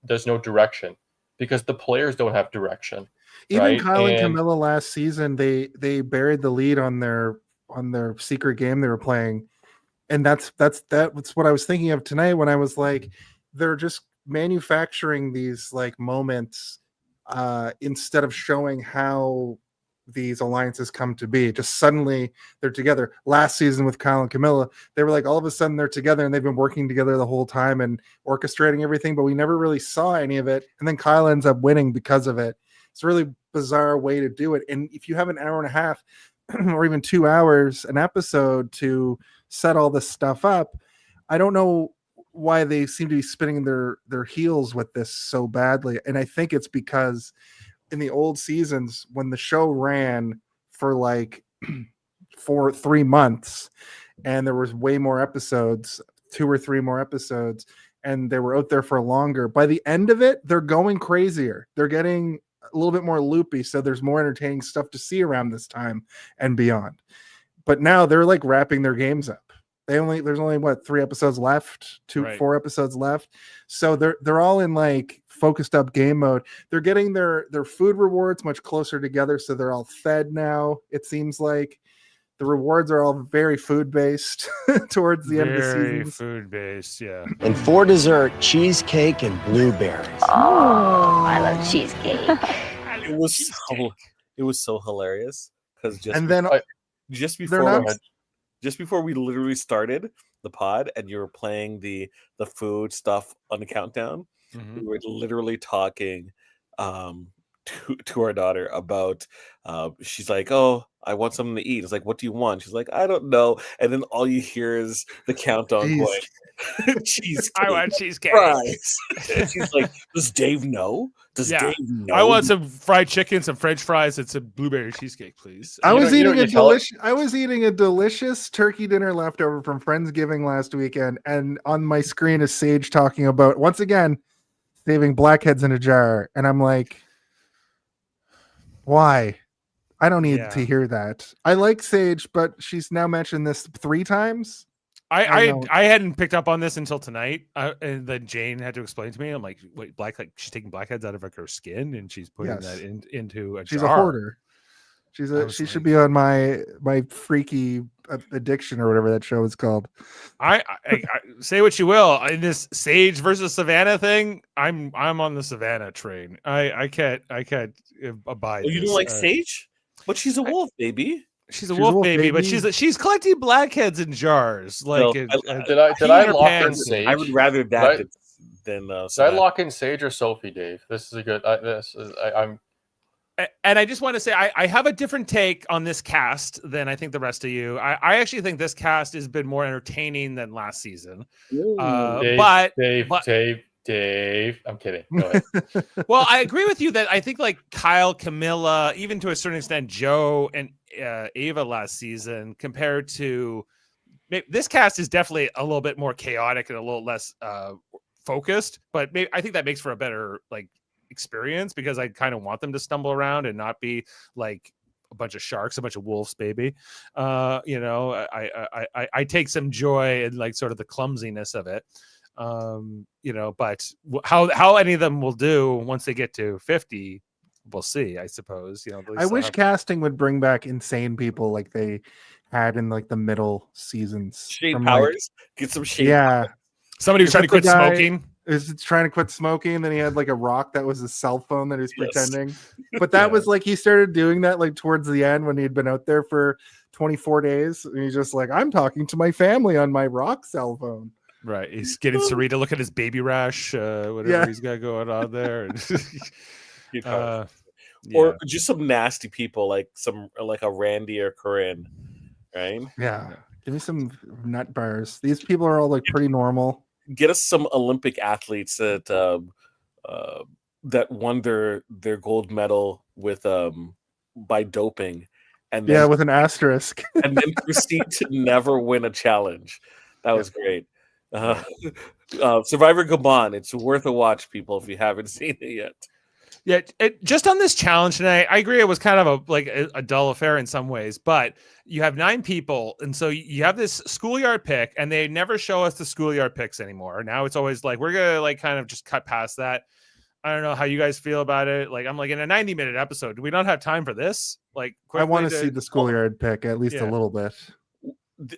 there's no direction because the players don't have direction. Even right? Kyle and And Camilla last season, they buried the lead on their secret game they were playing, and that's what I was thinking of tonight when I was like, they're just manufacturing these like moments instead of showing how these alliances come to be. Just suddenly they're together. Last season with Kyle and Camilla, they were like all of a sudden they're together and they've been working together the whole time and orchestrating everything, but we never really saw any of it. And then Kyle ends up winning because of it. It's a really bizarre way to do it. And if you have an hour and a half or even 2 hours an episode to set all this stuff up, I don't know why they seem to be spinning their heels with this so badly. And I think it's because in the old seasons, when the show ran for like 3 months and there was way more episodes, 2 or 3 more episodes, and they were out there for longer, by the end of it, they're going crazier. They're getting a little bit more loopy. So there's more entertaining stuff to see around this time and beyond. But now they're like wrapping their games up. There's only what 3 episodes left, 4 episodes left. So they're all in like focused up game mode. They're getting their food rewards much closer together. So they're all fed now. It seems like the rewards are all very food based towards the end of the season. Very food based, yeah. And for dessert, cheesecake and blueberries. Oh, I love cheesecake. It was so hilarious because just before we literally started the pod and you were playing the food stuff on the countdown, we were literally talking to our daughter about she's like, oh, I want something to eat. It's like, what do you want? She's like, I don't know. And then all you hear is the countdown going, cheesecake. I want cheesecake. Fries. She's like, does Dave know? Dave know? I want some fried chicken, some French fries, and some blueberry cheesecake, please. I was eating a delicious turkey dinner leftover from Friendsgiving last weekend, and on my screen is Sage talking about once again saving blackheads in a jar, and I'm like, why? I don't need to hear that. I like Sage, but she's now mentioned this 3 times. I hadn't picked up on this until tonight, and then Jane had to explain to me. I'm like, wait, she's taking blackheads out of like her skin and she's putting that into a she's jar. a hoarder. She should be on my freaky addiction or whatever that show is called. I say what you will in this Sage versus Savannah thing. I'm on the Savannah train. I can't abide. Oh, you don't like Sage? But she's a wolf, baby. She's a wolf baby, but she's collecting blackheads in jars. Like, did I lock in Sage? I would rather that than. Did I lock in Sage or Sophie, Dave? This is a good. I'm. And I just want to say I have a different take on this cast than I think the rest of you. I actually think this cast has been more entertaining than last season. Dave, I'm kidding. Go ahead. Well, I agree with you that I think like Kyle, Camilla, even to a certain extent, Joe and Ava last season compared to this cast is definitely a little bit more chaotic and a little less focused. But I think that makes for a better like experience because I kind of want them to stumble around and not be like a bunch of sharks, a bunch of wolves, baby. I take some joy in like sort of the clumsiness of it. But how any of them will do once they get to 50, we'll see, I suppose. I wish casting would bring back insane people like they had in like the middle seasons. Shade from, powers. Get some shade. Yeah. Somebody who's trying to quit smoking. Is trying to quit smoking, then he had like a rock that was a cell phone that he was pretending. But that Yeah. was like he started doing that like towards the end when he had been out there for 24 days. And he's just like, I'm talking to my family on my rock cell phone. Right. He's getting Sarita to look at his baby rash, whatever he's got going on there. Or just some nasty people like a Randy or Corinne, right? Yeah. Give me some nut bars. These people are all like pretty normal. Get us some Olympic athletes that won their gold medal with by doping, and then, with an asterisk, and then proceed to never win a challenge. That was great. Survivor Gabon. It's worth a watch, people, if you haven't seen it yet. Yeah, just on this challenge tonight, I agree it was kind of a dull affair in some ways, but you have 9 people, and so you have this schoolyard pick, and they never show us the schoolyard picks anymore. Now it's always like we're gonna like kind of just cut past that. I don't know how you guys feel about it. Like I'm like in a 90-minute episode, do we not have time for this? Like I want to see the schoolyard pick at least a little bit.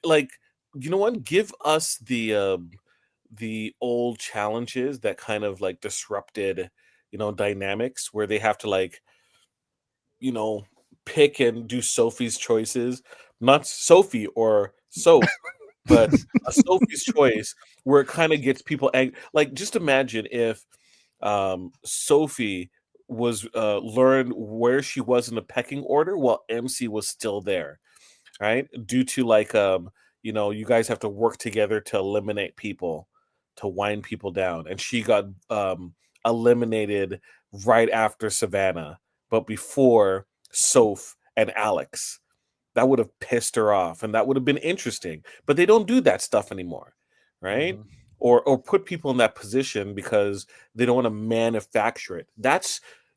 Like, you know what? Give us the old challenges that kind of like disrupted dynamics where they have to like pick and do Sophie's choices, not Sophie or Soph, but a Sophie's choice where it kind of gets people angry. Like just imagine if Sophie was learned where she was in the pecking order while MC was still there, right? Due to like you guys have to work together to eliminate people, to wind people down, and she got eliminated right after Savannah, but before Soph and Alex. That would have pissed her off, and that would have been interesting. But they don't do that stuff anymore, right? Mm-hmm. Or put people in that position because they don't want to manufacture it.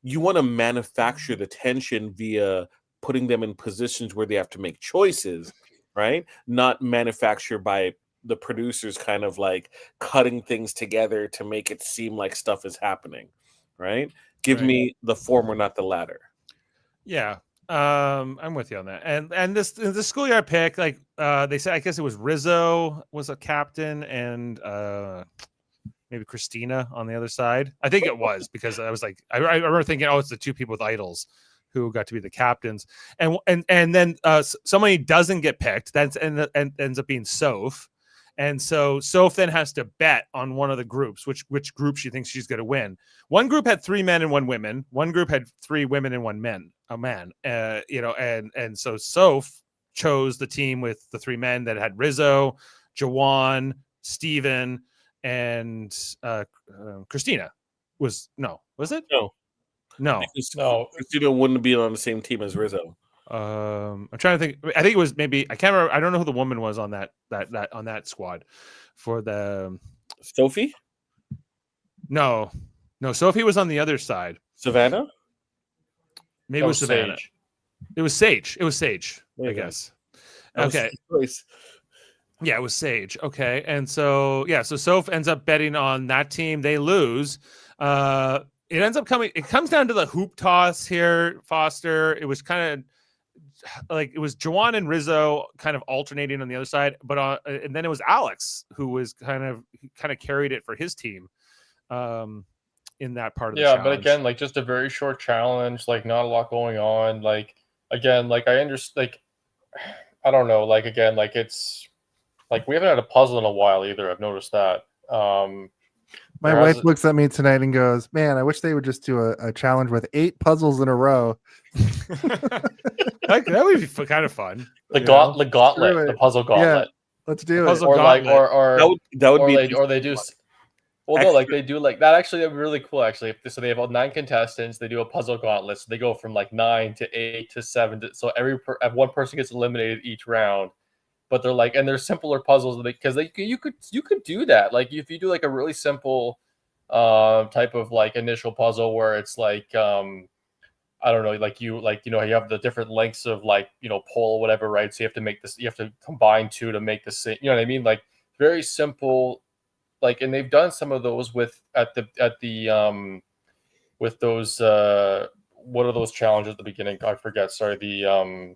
You want to manufacture the tension via putting them in positions where they have to make choices, right? Not manufacture by the producers kind of like cutting things together to make it seem like stuff is happening, right? Give me the former, not the latter. Yeah. I'm with you on that. And the schoolyard pick, like they said, I guess it was Rizzo was a captain and maybe Christina on the other side. I think it was because I was like, I remember thinking, oh, it's the 2 people with idols who got to be the captains. And then somebody doesn't get picked. That's and ends up being Soph. And so Soph then has to bet on one of the groups, which group she thinks she's going to win. One group had 3 men and 1 woman. One group had 3 women and 1 man. And so Soph chose the team with the 3 men that had Rizzo, Jawan, Steven, and Christina. Was it? No. Christina wouldn't be on the same team as Rizzo. I'm trying to think. I think it was maybe I can't remember. I don't know who the woman was on that on that squad for the Sophie. No, Sophie was on the other side. Savannah. Maybe it was Savannah. Sage. It was Sage. I guess. Okay. Yeah, it was Sage. Okay, and so so Soph ends up betting on that team. They lose. It comes down to the hoop toss here, Foster. It was kind of like it was Jawan and Rizzo kind of alternating on the other side, but and then it was Alex who was kind of carried it for his team in that part of the challenge. But again, like just a very short challenge, like not a lot going on. Like again, like I understand, like I don't know, like again, like it's like we haven't had a puzzle in a while either. I've noticed that. My wife looks at me tonight and goes, "Man, I wish they would just do a challenge with 8 puzzles in a row." That would be kind of fun. The gauntlet, the puzzle gauntlet. Yeah, let's do it. Or like, or that would be, or they do. Well, no, like they do like that. Actually, that'd be really cool. Actually, so they have 9 contestants. They do a puzzle gauntlet. So they go from like 9 to 8 to 7. So one person gets eliminated each round. But they're like, and they're simpler puzzles because you could do that. Like if you do like a really simple type of like initial puzzle where it's like I don't know, like you have the different lengths of like, pole or whatever, right? So you have to make this, you have to combine two to make the same, you know what I mean? Like very simple, like, and they've done some of those with with those what are those challenges at the beginning? I forget. Sorry, the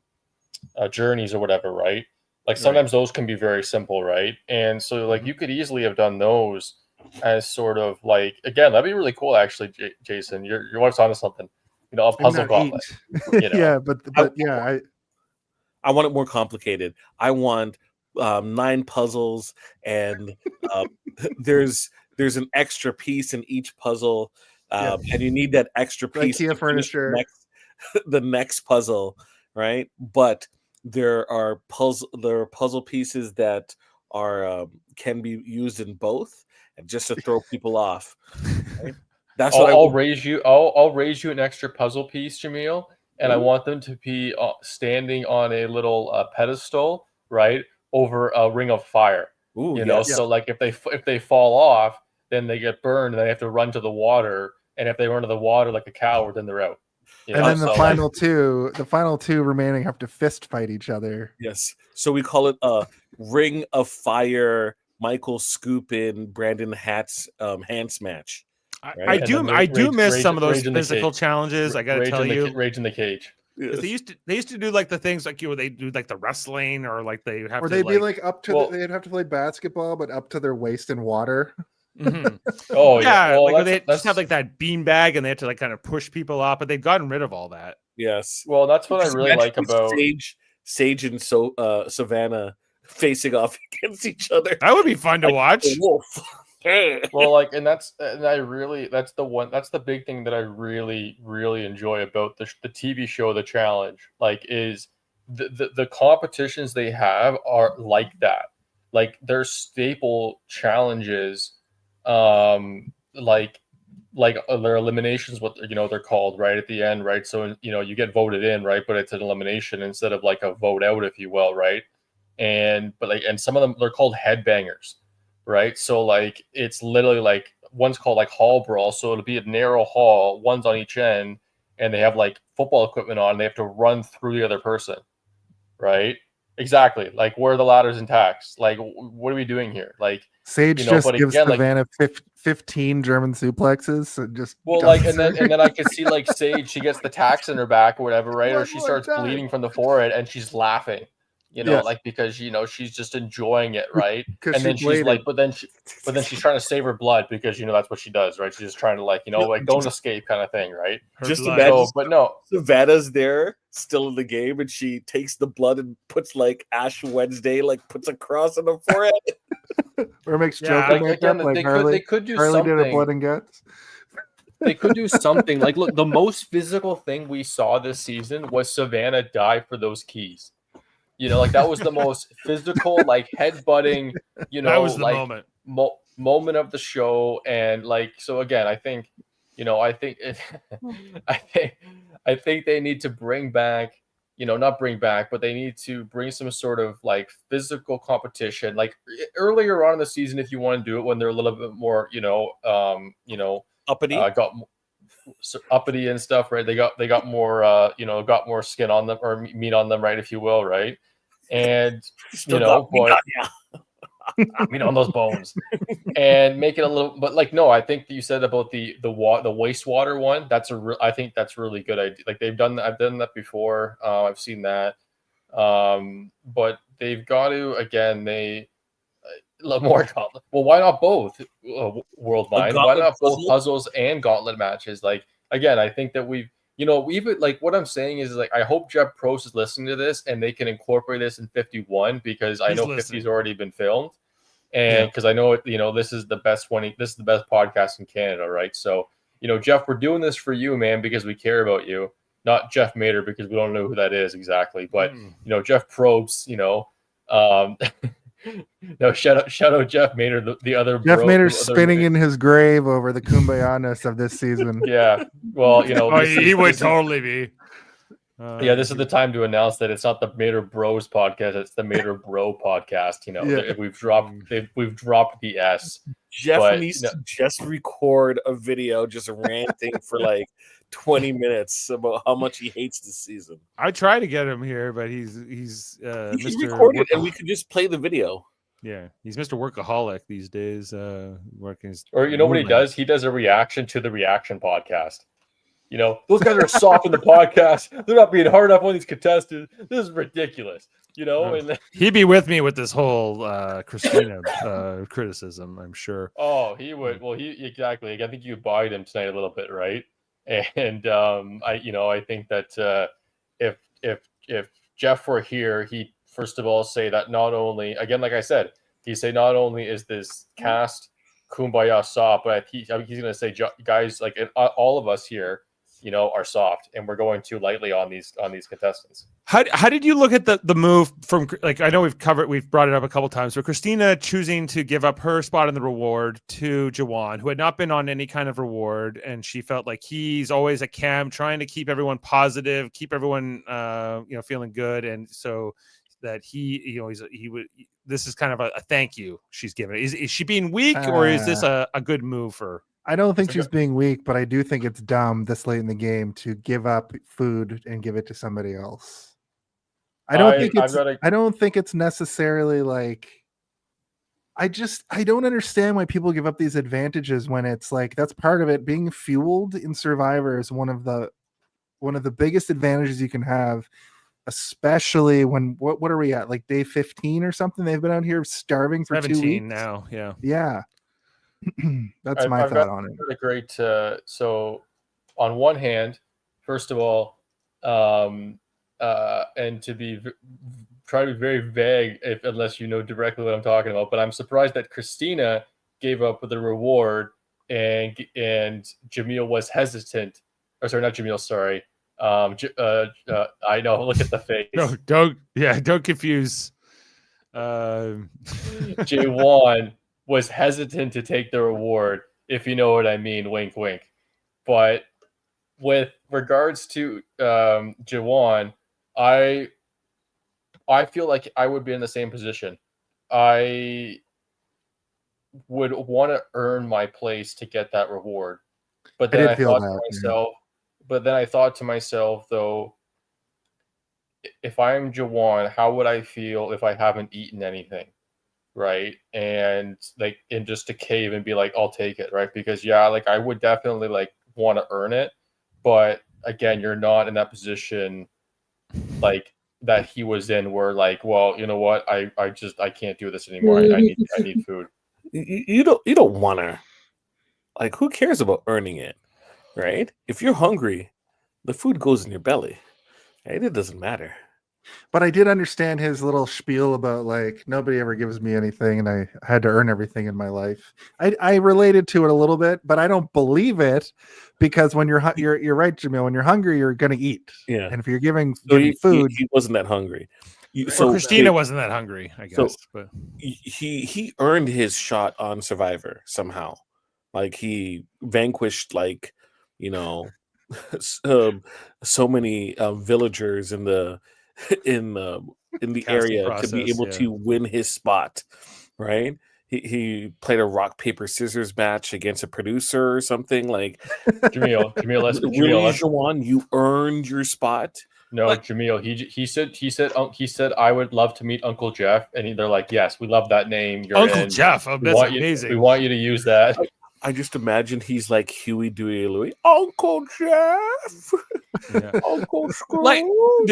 journeys or whatever, right? Like sometimes those can be very simple, right? And so like you could easily have done those as sort of like, again, that'd be really cool actually, Jason. Your wife's onto something. A I'm puzzle not gauntlet. yeah, but yeah, I want it more complicated. I want 9 puzzles, and there's an extra piece in each puzzle, and you need that extra piece IKEA to finish furniture. the next puzzle, right? But there are puzzle pieces that are can be used in both, and just to throw people off. Right? That's what I'll raise you. I'll raise you an extra puzzle piece, Jaemeel, and I want them to be standing on a little pedestal, right, over a ring of fire. Ooh, So like if they fall off, then they get burned, and they have to run to the water. And if they run to the water like a coward, then they're out. And then the final two remaining have to fist fight each other. Yes. So we call it a Ring of Fire, Michael Scoopin, Brandon Hats hands match. Right? I do miss some of those physical challenges. I got to tell you, Rage in the Cage. Yes. They used to do like the things like they do like the wrestling, or like they have, or they'd be like up to they'd have to play basketball, but up to their waist in water. Mm-hmm. Oh yeah, well, like they just have like that bean bag, and they had to like kind of push people off, but they've gotten rid of all that. Yes. Well, that's what I really like about Sage and Savannah facing off against each other. That would be fun to watch. Wolf. Well, like, that's the big thing that I really, really enjoy about the TV show, The Challenge, like, is the competitions they have are like that. Like, their staple challenges, like their eliminations, what they're called, right, at the end, right? So you get voted in, right, but it's an elimination instead of like a vote out, if you will, right? And some of them, they're called headbangers, right? So like it's literally like one's called like hall brawl, so it'll be a narrow hall, one's on each end, and they have like football equipment on, and they have to run through the other person, right? Exactly. Like, where are the ladders and tacks? Like, what are we doing here? Like, Sage just gives Savannah 15 German suplexes. And just and then I can see like Sage, she gets the tacks in her back or whatever, right? Or she starts bleeding from the forehead, and she's laughing, like, because she's just enjoying it, right? And then she's like, but then she's trying to save her blood, because that's what she does, right? She's just trying to like don't escape kind of thing, right? Just imagine, but no, Savannah's there still in the game, and she takes the blood and puts like Ash Wednesday, like puts a cross on the forehead, or makes Joker makeup, like they could do Harley something. did a blood and guts. They could do something like, look, the most physical thing we saw this season was Savannah die for those keys. Like, that was the most physical, like, headbutting, that was the like, moment of the show. And like, so again, I think I think they need to bring back, not bring back, but they need to bring some sort of like physical competition, like earlier on in the season, if you want to do it when they're a little bit more, uppity, uppity and stuff, right? They got more, got more skin on them, or meat on them, right, if you will, right? And meat on those bones, and make it a little. But like, no, I think you said about the wastewater one. I think that's really good idea. Like, I've done that before. I've seen that. But they've got to, again, more gauntlet. Well, why not both? Worldmind. Why not both puzzles and gauntlet matches? Like, again, I think that we've like, what I'm saying is, like, I hope Jeff Probst is listening to this, and they can incorporate this in 51, because I know 50's already been filmed, and because I know this is the best one. This is the best podcast in Canada, right? So, Jeff, we're doing this for you, man, because we care about you. Not Jeff Mater, because we don't know who that is exactly, but Jeff Probst, no, shout out Jeff Mater, the other Jeff Mater's spinning in his grave over the kumbaya-ness of this season. Yeah, well, he would totally be. This is the time to announce that it's not the Mater Bros podcast; it's the Mater Bro podcast. We've dropped the S. Jeff needs to just record a video, just ranting for like 20 minutes about how much he hates this season. I try to get him here, but he's He Mr. can record it, and we could just play the video. Yeah, he's Mr. Workaholic these days. Working his Or you know what he moonlight. does? He does a reaction to the reaction podcast. You know, those guys are soft in the podcast. They're not being hard enough on these contestants. This is ridiculous. You know, and He'd be with me with this whole Christina criticism, I'm sure. oh, he would. Well, he exactly. I think you buyed him tonight a little bit, right? And I think that if Jeff were here, he'd first of all say that not only, again, like I said, he'd say not only is this cast kumbaya soft, but he's going to say, guys, like all of us here, are soft, and we're going too lightly on these contestants. How did you look at the move from, like, I know we've brought it up a couple times, but Christina choosing to give up her spot in the reward to Jawan, who had not been on any kind of reward, and she felt like he's always at camp trying to keep everyone positive, keep everyone feeling good, and so that this is kind of a thank you she's giving. Is she being weak, or is this a good move for her? I don't think she's being weak, but I do think it's dumb this late in the game to give up food and give it to somebody else. I don't think it's necessarily like, I don't understand why people give up these advantages when it's like, that's part of it. Being fueled in Survivor is one of the biggest advantages you can have, especially when what are we at, like day 15 or something? They've been out here starving for 2 weeks now. Yeah. That's my thought on it. A great. So, on one hand, first of all, and to try to be very vague, unless you know directly what I'm talking about. But I'm surprised that Christina gave up the reward, and Jaemeel was hesitant. Or sorry, not Jaemeel. Sorry. I know. Look at the face. No, don't confuse. Jawan was hesitant to take the reward, if you know what I mean. Wink, wink. But with regards to Jawan, I feel like I would be in the same position. I would want to earn my place to get that reward. But then I thought to myself, though, if I'm Jawan, how would I feel if I haven't eaten anything? Right. And just to cave and be like, I'll take it. Right. Because I would definitely want to earn it. But again, you're not in that position that he was in where well, you know what? I can't do this anymore. I need food. You don't want to, who cares about earning it? Right. If you're hungry, the food goes in your belly. Right? It doesn't matter. But I did understand his little spiel about nobody ever gives me anything and I had to earn everything in my life. I related to it a little bit, but I don't believe it, because when you're right, Jaemeel, when you're hungry, you're going to eat. Yeah. And if you're giving food, he wasn't that hungry. Christina wasn't that hungry, I guess. But he earned his shot on Survivor somehow. He vanquished so many villagers in the area process, to be able to win his spot, right? He played a rock paper scissors match against a producer or something. Jaemeel, Jawan, you earned your spot. No, Jaemeel. He said I would love to meet Uncle Jeff, and they're like, yes, we love that name. You're Uncle Jeff. Oh, that's amazing. We want you to use that. I just imagine he's like Huey, Dewey, Louie. Uncle Jeff. Yeah. Uncle Scrooge.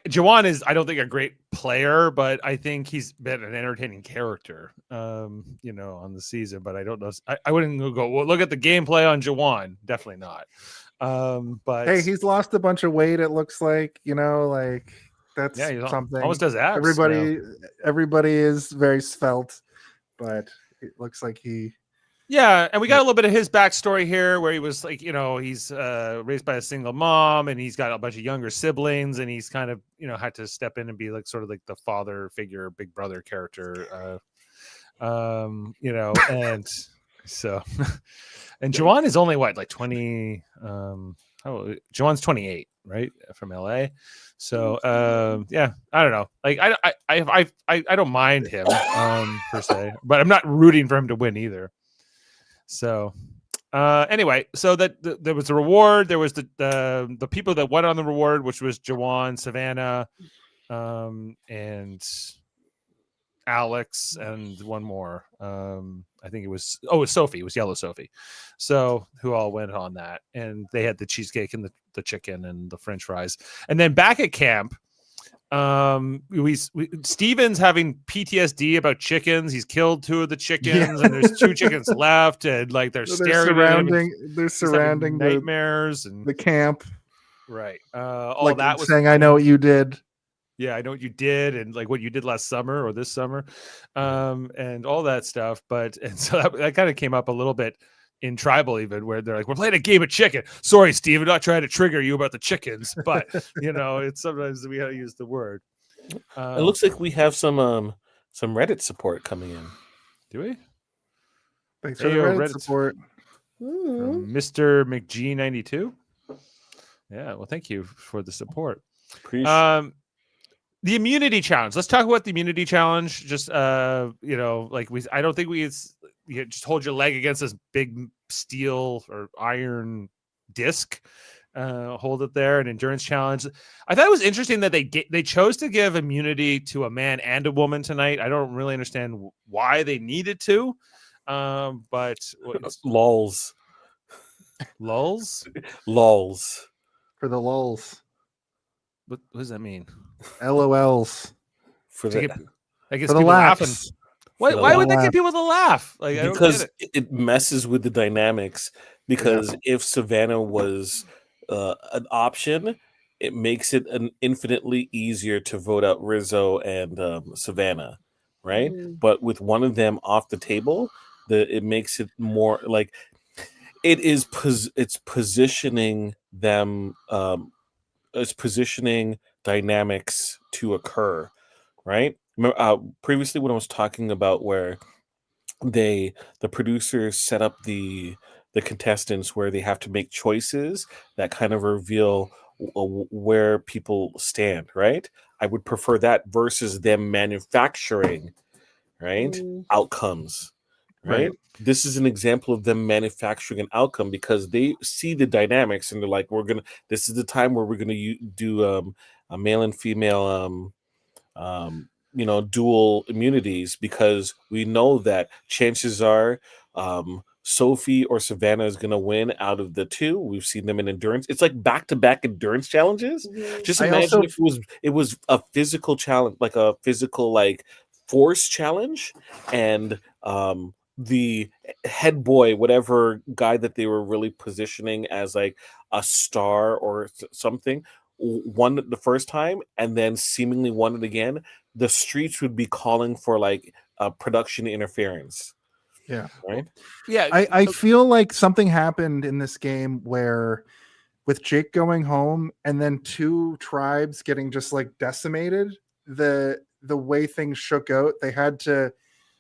Jawan is, I don't think, a great player, but I think he's been an entertaining character, on the season. But I don't know. I wouldn't go, well, look at the gameplay on Jawan. Definitely not. But hey, he's lost a bunch of weight. It looks like, that's something. Almost does abs. Everybody is very svelte, but it looks like he. Yeah, and we got a little bit of his backstory here, where he was he's raised by a single mom, and he's got a bunch of younger siblings, and he's kind of had to step in and be sort of the father figure, big brother character, and so, and Jawan is only 20. Jawan's 28, right, from LA. So I don't know. I don't mind him per se, but I'm not rooting for him to win either. So Anyway, so that there was a reward. There was the people that went on the reward, which was Jawan, Savannah, and Alex, and one more. I think it was Sophie. It was Yellow Sophie. So who all went on that, and they had the cheesecake and the chicken and the French fries. And then back at camp, Steven's having PTSD about chickens. He's killed 2 of the chickens, and there's 2 chickens left, and like they're staring at him. They're surrounding nightmares and the camp. Right. All Like that was saying, "I know what you did." Yeah, I know what you did, and like what you did last summer or this summer, and all that stuff. And so that kind of came up a little bit in Tribal, even, where they're like, "We're playing a game of chicken." Sorry, Steve, I'm not trying to trigger you about the chickens, but it's sometimes we gotta use the word. It looks like we have some Reddit support coming in. Do we? Thanks for the Reddit support. From Mr. McG92. Yeah, well, thank you for the support. Appreciate the immunity challenge. Let's talk about the immunity challenge. Just I don't think you just hold your leg against this big steel or iron disc, hold it there. An endurance challenge. I thought it was interesting that they chose to give immunity to a man and a woman tonight. I don't really understand why they needed to, but lols For the lulls. What does that mean? LOLs. For the laughs. Why would that get people to laugh? Because it messes with the dynamics. Because if Savannah was an option, it makes it infinitely easier to vote out Rizzo and Savannah, right? But with one of them off the table, it makes it more like it's positioning them. It's positioning dynamics to occur, right? Previously, when I was talking about where the producers set up the contestants where they have to make choices that kind of reveal where people stand, right? I would prefer that versus them manufacturing, right, outcomes, right? This is an example of them manufacturing an outcome because they see the dynamics and they're like, this is the time where we're gonna do a male and female dual immunities, because we know that chances are Sophie or Savannah is going to win out of the 2. We've seen them in endurance. It's like back-to-back endurance challenges. Just imagine if it was a physical challenge, like a physical force challenge, and the head boy, whatever guy that they were really positioning as like a star or something, won it the first time and then seemingly won it again. The streets would be calling for production interference. Yeah. Right. Yeah. I feel like something happened in this game where with Jake going home and then 2 tribes getting just decimated, the way things shook out, they had to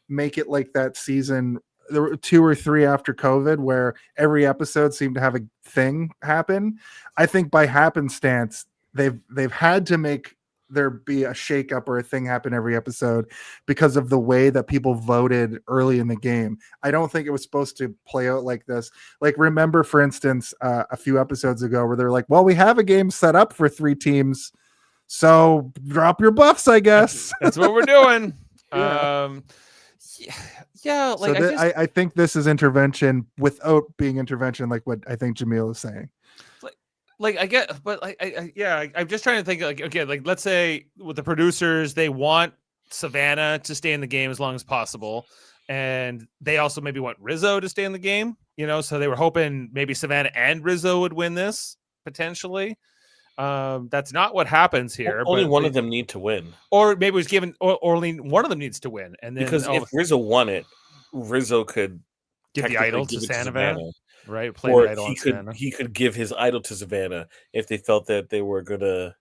make it like that season. There were 2 or 3 after COVID where every episode seemed to have a thing happen. I think by happenstance, they've had to make there be a shakeup or a thing happen every episode because of the way that people voted early in the game. I don't think it was supposed to play out like this. Like, remember, for instance, a few episodes ago where they're like, well, we have a game set up for 3 teams, so drop your buffs, I guess. That's what we're doing. Yeah, I think this is intervention without being intervention, like what I think Jaemeel is saying. I get, but I'm just trying to think. Let's say with the producers, they want Savannah to stay in the game as long as possible, and they also maybe want Rizzo to stay in the game. So they were hoping maybe Savannah and Rizzo would win this potentially. That's not what happens here. Only one of them need to win, or maybe it was given, or only one of them needs to win, and then because if Rizzo won it, Rizzo could give the idol to Savannah. Right, or he could give his idol to Savannah if they felt that they were gonna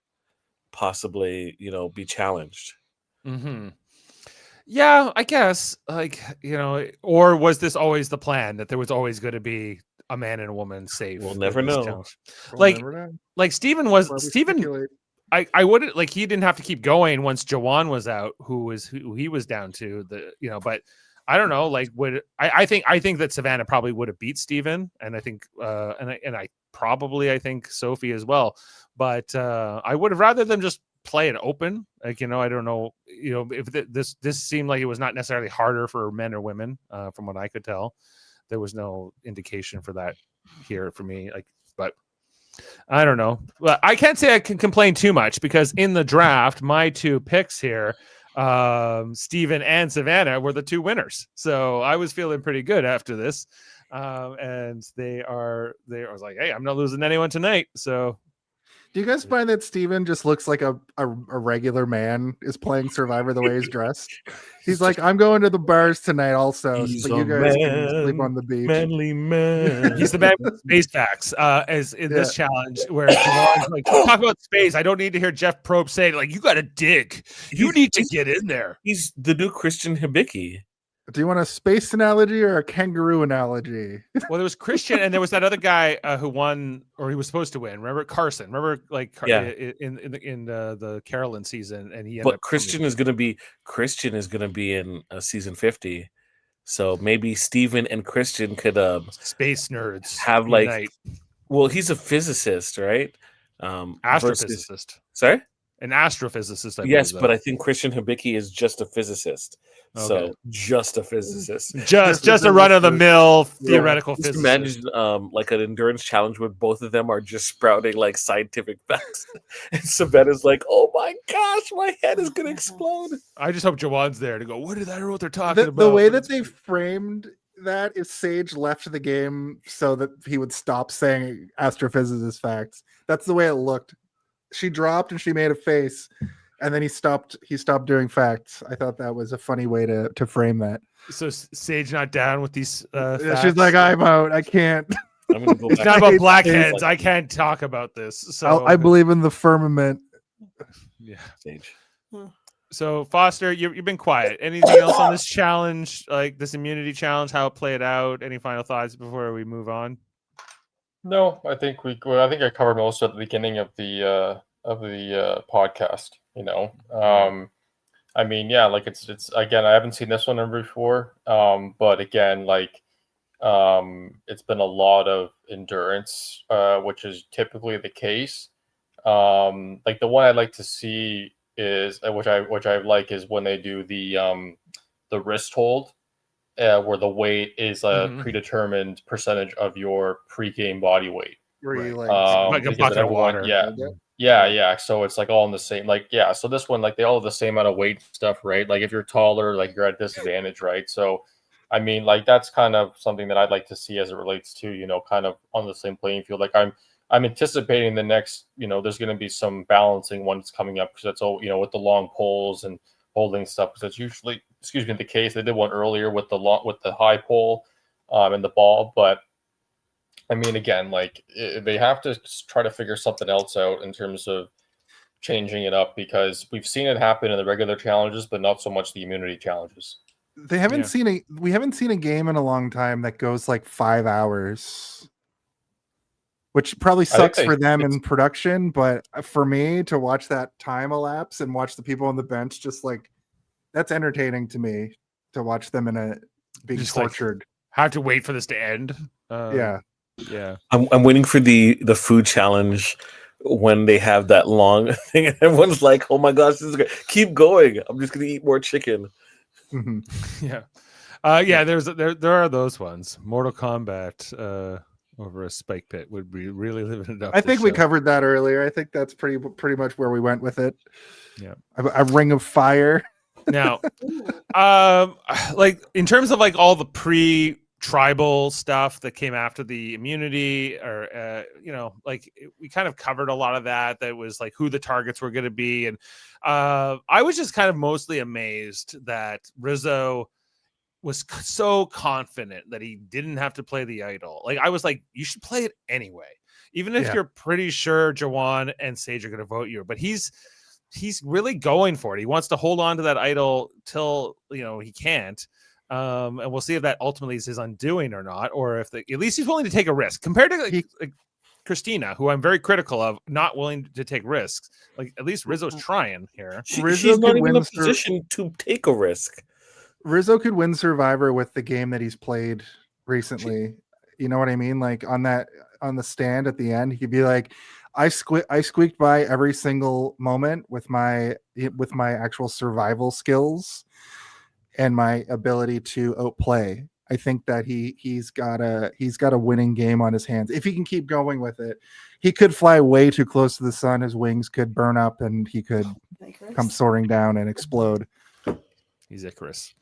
possibly, be challenged. Mm-hmm. Yeah, I guess, or was this always the plan that there was always going to be a man and a woman safe? We'll never know. Stephen I wouldn't he didn't have to keep going once Jawan was out, who he was down to but I don't know. Like, would I think that Savannah probably would have beat Steven, and I think I think Sophie as well. But I would have rather them just play it open. Like, I don't know. If this seemed like it was not necessarily harder for men or women, from what I could tell. There was no indication for that here for me. Like, but I don't know. Well, I can't say I can complain too much because in the draft, my two picks here, Steven and Savannah, were the two winners. So I was feeling pretty good after this. And I was like, hey, I'm not losing anyone tonight. So Do you guys find that Steven just looks like a regular man is playing Survivor the way he's dressed? He's like, I'm going to the bars tonight also, He's but you a guys can man, sleep on the beach. manly man. he's the man with space facts, as in this challenge where Jawan's like, talk about space. I don't need to hear Jeff Probst say, like, you got to dig. You need to get in there. He's the new Christian Hibiki. Do you want a space analogy or a kangaroo analogy? Well, there was Christian, and there was that other guy who won, or he was supposed to win. Remember Carson? Remember, like, in the Carolyn season, and he ended up Christian is gonna be in season 50, so maybe Steven and Christian could space nerds have unite. Well, he's a physicist, right? Astrophysicist. Sorry, an astrophysicist. Yes, but I think Christian Hibiki is just a physicist. Okay. So just a physicist, just a run of the mill theoretical Just physicist. imagine like an endurance challenge where both of them are just sprouting like scientific facts, and Savannah's like, "Oh my gosh, my head is gonna explode." I just hope Jawan's there to go. I don't know what they're talking about. The way that they framed that is Sage left the game so that he would stop saying astrophysicist facts. That's the way it looked. She dropped and she made a face. And then he stopped doing facts. I thought that was a funny way to frame that. So Sage not down with these facts? She's like, I'm out. I can't. I'm gonna go It's back. not about blackheads. I can't talk about this. So I believe in the firmament. Yeah. Sage. So Foster, you've been quiet. Anything else on this challenge, like this immunity challenge, how it played out? Any final thoughts before we move on? No, I think I covered most at the beginning of the podcast. I mean, yeah, like it's again, I haven't seen this one ever before. But again, like, it's been a lot of endurance, which is typically the case. Like the one I'd like to see is, which I like, is when they do the wrist hold, where the weight is a predetermined percentage of your pre-game body weight. Like a bucket of water. Yeah. So it's like all in the same, like, yeah. So this one, like, they all have the same amount of weight stuff, right? Like if you're taller, like you're at a disadvantage, right? So, I mean, like that's kind of something that I'd like to see as it relates to, kind of on the same playing field. Like I'm anticipating the next, there's going to be some balancing ones coming up, because that's all, with the long poles and holding stuff. Because that's usually, the case. They did one earlier with the high pole, and the ball, but. I mean, again, like they have to try to figure something else out in terms of changing it up, because we've seen it happen in the regular challenges, but not so much the immunity challenges. We haven't seen a game in a long time that goes like 5 hours, which probably sucks for them in production. But for me to watch that time elapse and watch the people on the bench, just like, that's entertaining to me to watch them being just tortured. Like, have to wait for this to end. Yeah. I'm waiting for the food challenge when they have that long thing and everyone's like, "Oh my gosh, this is great. Keep going. I'm just gonna eat more chicken." Mm-hmm. Yeah. There are those ones. Mortal Kombat over a spike pit would be really living it up. I think we covered that earlier. I think that's pretty much where we went with it. Yeah. A ring of fire. Now, like in terms of like all the tribal stuff that came after the immunity, or like we kind of covered a lot of that was like who the targets were going to be, and I was just kind of mostly amazed that Rizzo was so confident that he didn't have to play the idol. Like I was like, you should play it anyway, even if you're pretty sure Jawan and Sage are going to vote you. But he's really going for it. He wants to hold on to that idol till he can't. And we'll see if that ultimately is his undoing or not, or if at least he's willing to take a risk compared to like Christina, who I'm very critical of, not willing to take risks. Like at least Rizzo's trying here. She's not even in a position to take a risk. Rizzo could win Survivor with the game that he's played recently. You know what I mean? Like on the stand at the end, he could be like, I squeaked by every single moment with my actual survival skills and my ability to outplay. I think that he's got a winning game on his hands. If he can keep going with it, he could fly way too close to the sun. His wings could burn up and he could come soaring down and explode. He's Icarus.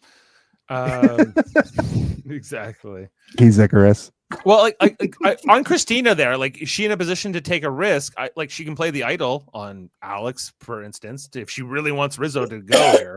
Exactly. He's Icarus. Well, like on Christina there, like, is she in a position to take a risk? Like, she can play the idol on Alex, for instance, if she really wants Rizzo to go here,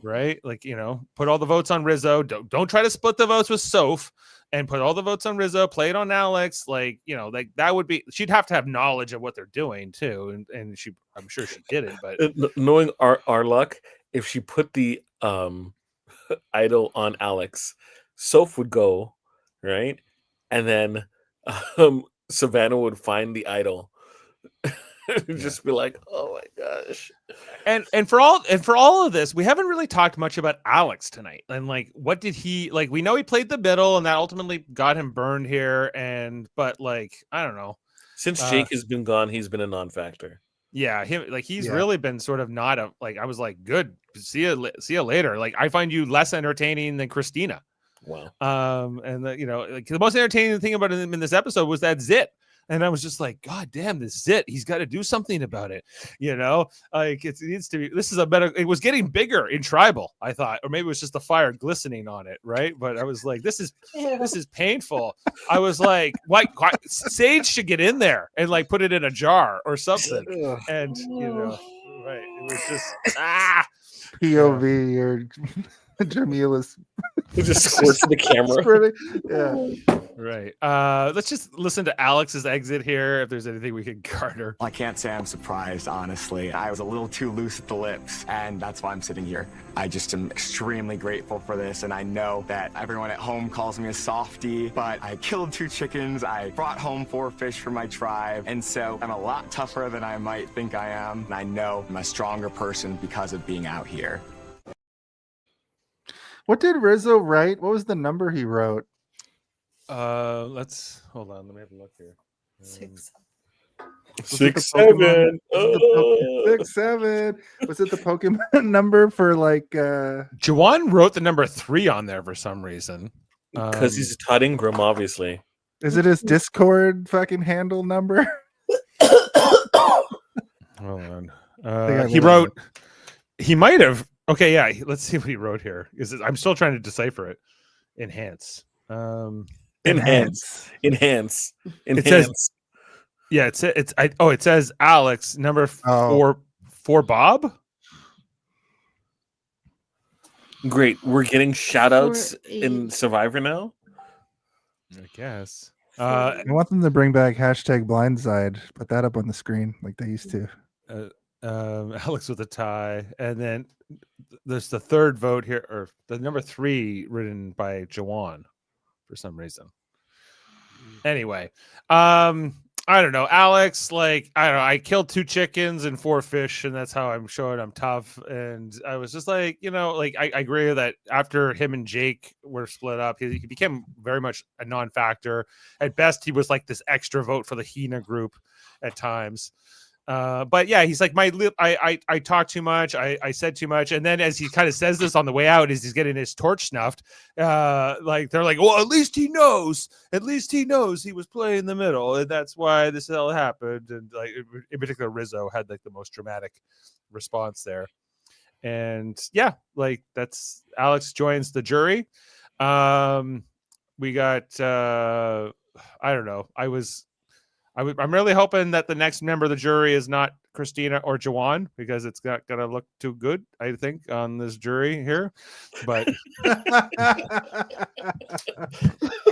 right? Like, you know, put all the votes on Rizzo. Don't try to split the votes with Soph, and put all the votes on Rizzo. Play it on Alex. Like, you know, like that would be. She'd have to have knowledge of what they're doing too, and I'm sure she didn't. But knowing our luck, if she put the idol on Alex, Soph would go, right? And then Savannah would find the idol. Just be like, oh my gosh. And for all of this, we haven't really talked much about Alex tonight. And like, what did he like? We know he played the middle, and that ultimately got him burned here. But like, I don't know. Since Jake has been gone, he's been a non-factor. Yeah, he's really been sort of not a, like, I was like, good, see you later. Like, I find you less entertaining than Christina. Wow. And the, you know, like, the most entertaining thing about him in this episode was that zit. And I was just like, God damn, this zit, he's got to do something about it. You know, like, it needs to be, this is a better, it was getting bigger in tribal, I thought, or maybe it was just the fire glistening on it. Right. But I was like, this is painful. I was like, what? Sage should get in there and like put it in a jar or something. And, you know, right. It was just, POV or Jaemeel is just squirts the camera. Yeah. Right. Let's just listen to Alex's exit here, if there's anything we can garner. I can't say I'm surprised, honestly. I was a little too loose at the lips, and that's why I'm sitting here. I just am extremely grateful for this, and I know that everyone at home calls me a softie, but I killed 2 chickens, I brought home 4 fish for my tribe, and so I'm a lot tougher than I might think I am, and I know I'm a stronger person because of being out here. What did Rizzo write? What was the number he wrote? Let's hold on. Let me have a look here. 6. 6 7. 6 7. Was it the Pokemon number for like? Juwan wrote the number 3 on there for some reason. Because he's Todd Ingram, obviously. Is it his Discord fucking handle number? Hold on. He wrote. He might have. Okay, yeah. Let's see what he wrote here. I'm still trying to decipher it. Enhance. Enhance. It says, yeah. It says Alex number 4 for Bob. Great. We're getting shout outs in Survivor now. I guess. I want them to bring back #blindside. Put that up on the screen like they used to. Alex with a tie, and then there's the third vote here, or the number 3 written by Jawan for some reason. Anyway, I don't know, Alex. Like, I don't know. I killed 2 chickens and 4 fish, and that's how I'm showing I'm tough. And I was just like, you know, like I agree that after him and Jake were split up, he became very much a non-factor. At best, he was like this extra vote for the Hina group at times. But yeah, he's like, I talk too much. I said too much. And then as he kind of says this on the way out, as he's getting his torch snuffed, like they're like, well, at least he knows he was playing in the middle. And that's why this all happened. And like, in particular, Rizzo had like the most dramatic response there. And yeah, like that's Alex joins the jury. We got, I don't know. I'm really hoping that the next member of the jury is not Christina or Jawan, because it's not going to look too good, I think, on this jury here. But I'm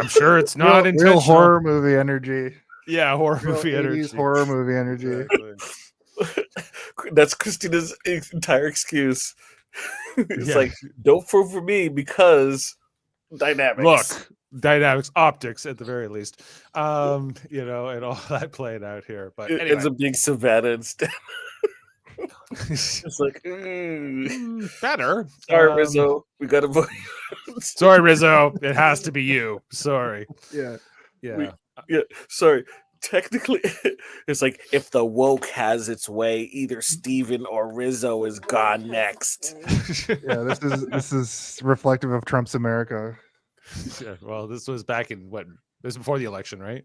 sure it's not intentional. Real horror movie energy. Yeah, horror movie energy. Horror movie energy. Exactly. That's Christina's entire excuse. It's like, don't vote for me because dynamics. Look. Dynamics, optics, at the very least, you know, and all that playing out here. But anyway. It's a big Savannah instead. It's like, Better. sorry, Rizzo, we got to vote. Sorry, Rizzo. It has to be you. Sorry. Yeah. Yeah. Yeah, sorry. Technically, it's like if the woke has its way, either Steven or Rizzo is gone next. Yeah, this is reflective of Trump's America. Yeah, well, this was back in what? This was before the election, right?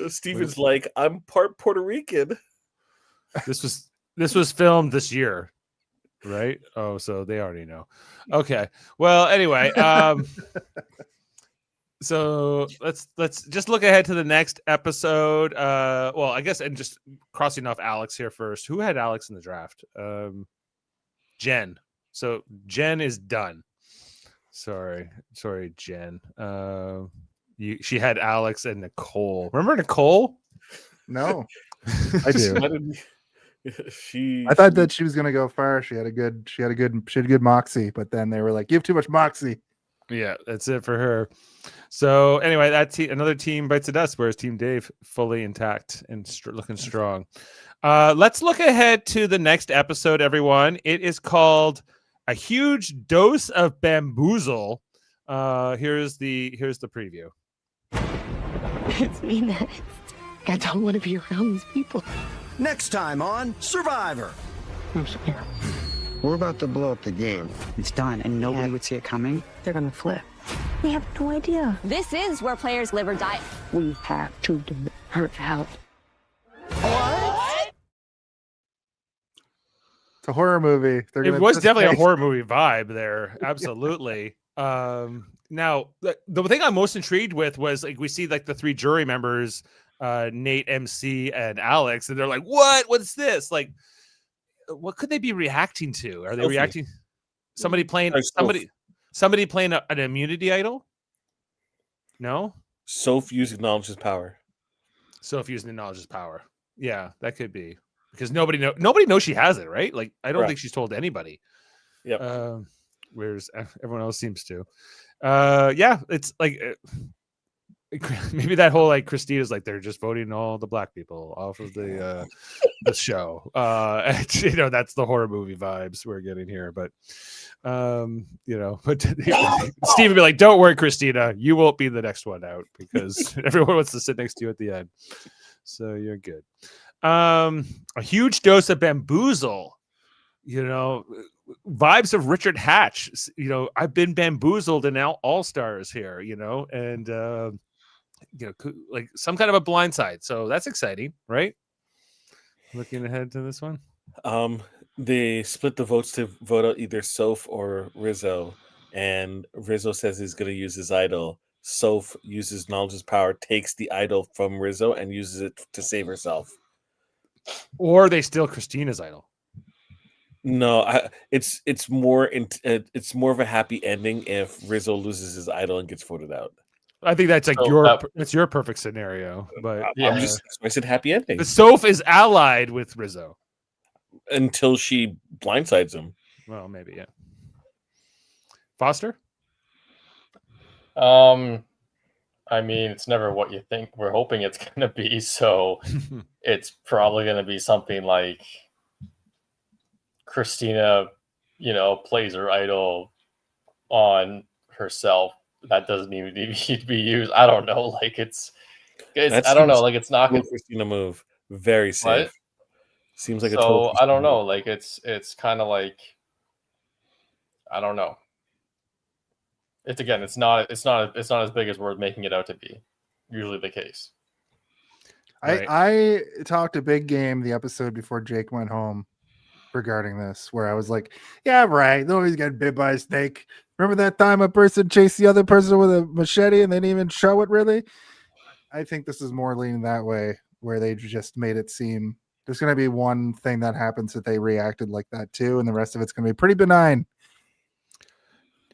Steven's like, I'm part Puerto Rican. This was filmed this year, right? Oh, so they already know. Okay. Well, anyway, so let's just look ahead to the next episode. Well, I guess, and just crossing off Alex here first. Who had Alex in the draft? Jen. So Jen is done. Sorry, Jen. She had Alex and Nicole. Remember Nicole? No, I do. I thought that she was gonna go far. She had good moxie, but then they were like, "You have too much moxie." Yeah, that's it for her. So anyway, another team bites the dust, whereas Team Dave fully intact and looking strong. Let's look ahead to the next episode, everyone. It is called A Huge Dose of Bamboozle. Here's the preview. It's me next. I don't want to be around these people. Next time on Survivor. I'm scared. We're about to blow up the game. It's done, and nobody would see it coming. They're gonna flip. We have no idea. This is where players live or die. We have to do her out. It's a horror movie. It was definitely a horror movie vibe there. Absolutely. Now, the thing I'm most intrigued with was like we see like the three jury members, Nate, MC, and Alex, and they're like, "What? What's this? Like, what could they be reacting to? Are they reacting? Somebody playing an immunity idol? No. Soph using knowledge is power. Soph using the knowledge is power. Yeah, that could be because nobody knows she has it, right? Like, I don't think she's told anybody. Yep. Whereas everyone else seems to. Yeah, it's like maybe that whole like Christina's like they're just voting all the black people off of the show. And, you know, that's the horror movie vibes we're getting here. But you know, but Steve would be like, "Don't worry, Christina, you won't be the next one out because everyone wants to sit next to you at the end, so you're good." A huge dose of bamboozle. You know, vibes of Richard Hatch. You know, I've been bamboozled in All Stars here. You know, and you know, like some kind of a blindside. So that's exciting, right? Looking ahead to this one. They split the votes to vote out either Soph or Rizzo, and Rizzo says he's going to use his idol. Soph uses knowledge's power, takes the idol from Rizzo, and uses it to save herself. Or they steal Christina's idol. No, it's more of a happy ending if Rizzo loses his idol and gets voted out. I think that's like that's your perfect scenario. But yeah, I said happy ending. The Soph is allied with Rizzo until she blindsides him. Well, maybe, yeah. Foster? I mean, it's never what you think we're hoping it's going to be. So it's probably going to be something like Christina, you know, plays her idol on herself. That doesn't even need to be used. I don't know. Like it's I don't know. Like it's not going Christina move. Very safe. What? Seems like so. I don't know. Like it's kind of like I don't know. It's not as big as we're making it out to be. Usually the case. I talked a big game the episode before Jake went home regarding this, where I was like, "Yeah, right. Nobody's getting bit by a snake." Remember that time a person chased the other person with a machete and they didn't even show it. Really, I think this is more leaning that way, where they just made it seem there's going to be one thing that happens that they reacted like that too, and the rest of it's going to be pretty benign.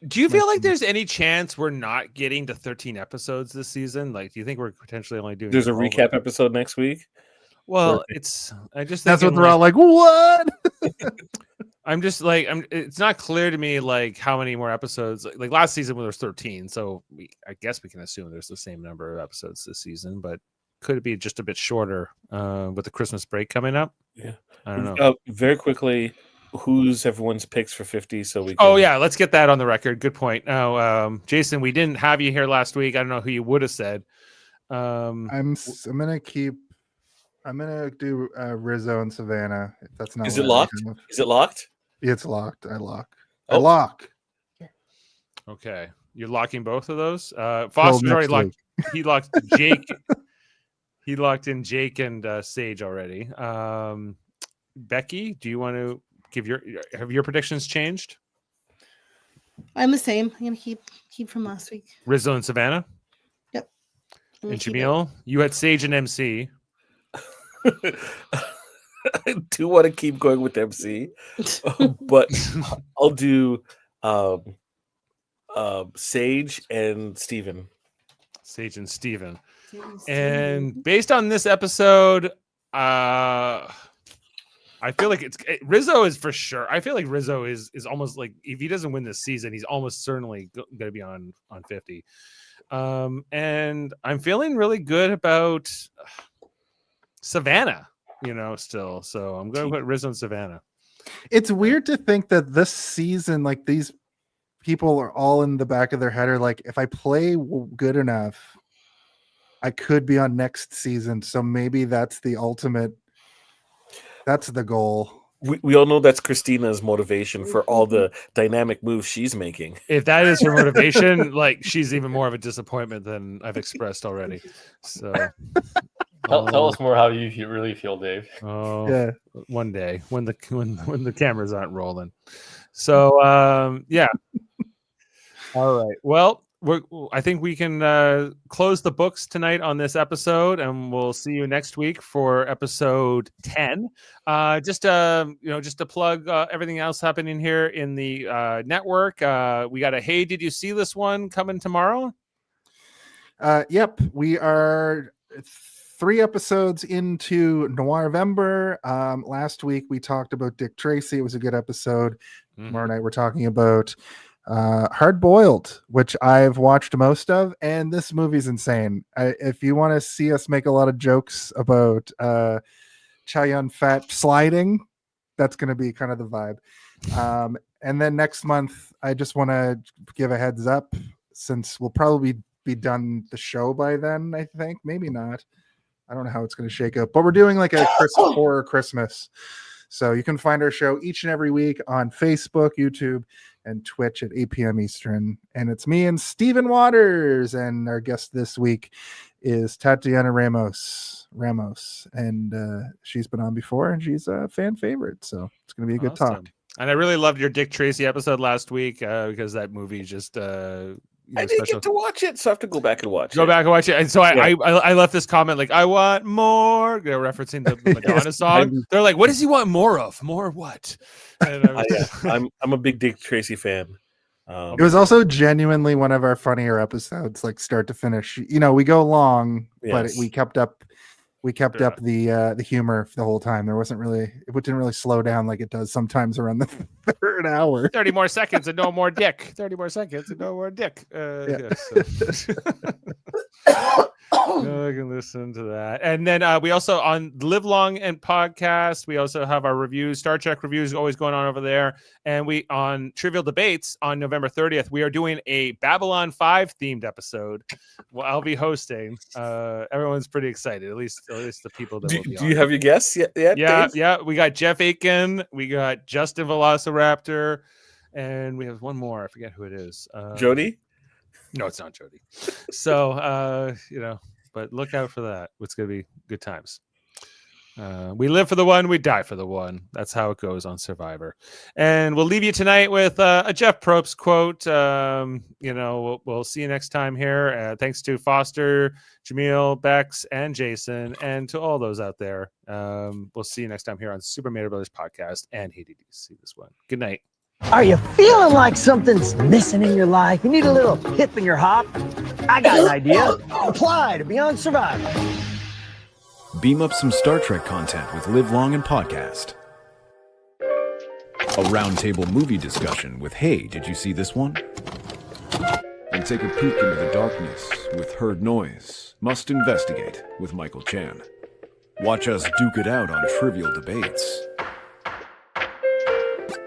Do you feel like there's any chance we're not getting to 13 episodes this season? Like, do you think we're potentially only doing? There's a recap episode next week. Well, that's what they're all like. What? I'm just like, it's not clear to me like how many more episodes. Like last season, there was 13, so I guess we can assume there's the same number of episodes this season. But could it be just a bit shorter with the Christmas break coming up? Yeah. I don't know. Very quickly, who's everyone's picks for 50 so we can... Oh, yeah, let's get that on the record. Good point. Now, Jason, we didn't have you here last week. I don't know who you would have said. I'm gonna do Rizzo and Savannah. If that's not. Is it locked? Is it locked? It's locked. I lock. Oh. I lock. Okay, you're locking both of those. Foster's already locked. He locked Jake. He locked in Jake and Sage already. Becky, do you want to give have your predictions changed? I'm the same. I'm gonna keep from last week. Rizzo and Savannah. Yep. And Jaemeel, you had Sage and MC. I do want to keep going with MC, but I'll do Sage and Steven. Sage and Steven. And based on this episode, I feel like Rizzo is for sure. I feel like Rizzo is almost like, if he doesn't win this season, he's almost certainly going to be on 50. And I'm feeling really good about Savannah, still. So I'm going to put Rizzo and Savannah. It's weird to think that this season, like, these people are all in the back of their head are like, if I play good enough, I could be on next season. So maybe that's the ultimate. That's the goal. We all know that's Christina's motivation for all the dynamic moves she's making. If that is her motivation, like, she's even more of a disappointment than I've expressed already. So tell us more how you really feel, Dave. Oh, yeah. One day when the cameras aren't rolling. So yeah. All right. Well, I think we can close the books tonight on this episode, and we'll see you next week for episode 10. Just to plug everything else happening here in the network. We got a Hey, Did You See This One coming tomorrow? Yep. We are 3 episodes into Noirvember. Last week we talked about Dick Tracy. It was a good episode. Tomorrow night we're talking about Hard Boiled, which I've watched most of, and this movie's insane. If you want to see us make a lot of jokes about Chow Yun-Fat sliding, that's going to be kind of the vibe. And then next month, I just want to give a heads up, since we'll probably be done the show by then. I think maybe not. I don't know how it's going to shake up, but we're doing like a horror Christmas. So you can find our show each and every week on Facebook, YouTube, and Twitch at 8 p.m. Eastern. And it's me and Stephen Waters. And our guest this week is Tatiana Ramos. And she's been on before, and she's a fan favorite. So it's going to be a good talk. And I really loved your Dick Tracy episode last week because that movie just... I didn't get to watch it, so I have to go back and watch it. Go back and watch it. And so I left this comment like, I want more. They're referencing the Madonna song. They're like, what does he want more of? More what? And I'm a big Dick Tracy fan. It was also genuinely one of our funnier episodes, like start to finish. We go long, but we kept up the humor the whole time. It didn't really slow down like it does sometimes around the third hour. 30 more seconds and no more dick. 30 more seconds and no more dick. I can listen to that. And then we also, on Live Long and Podcast, we also have our reviews, Star Trek reviews always going on over there. And we, on Trivial Debates on November 30th, we are doing a Babylon 5 themed episode. Well, I'll be hosting. Everyone's pretty excited, at least the people that will be on. Do you have your guests yet? Yeah. We got Jeff Aiken, we got Justin Velociraptor, and we have one more. I forget who it is. Jody? No, it's not Jody. So, but look out for that. It's going to be good times. We live for the one, we die for the one. That's how it goes on Survivor. And we'll leave you tonight with a Jeff Probst quote. We'll see you next time here. Thanks to Foster, Jaemeel, Bex, and Jason, and to all those out there. We'll see you next time here on Super Mario Brothers Podcast and Hey, Did You See This One? Good night. Are you feeling like something's missing in your life? You need a little hip in your hop? I got an idea. Apply to Beyond Survivor. Beam up some Star Trek content with Live Long and Podcast. A roundtable movie discussion with Hey, Did You See This One? And take a peek into the darkness with Heard Noise. Must Investigate with Michael Chan. Watch us duke it out on trivial debates.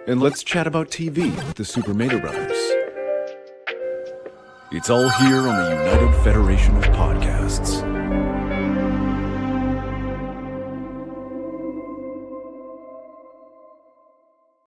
And let's chat about TV with the Super Mario Brothers. It's all here on the United Federation of Podcasts.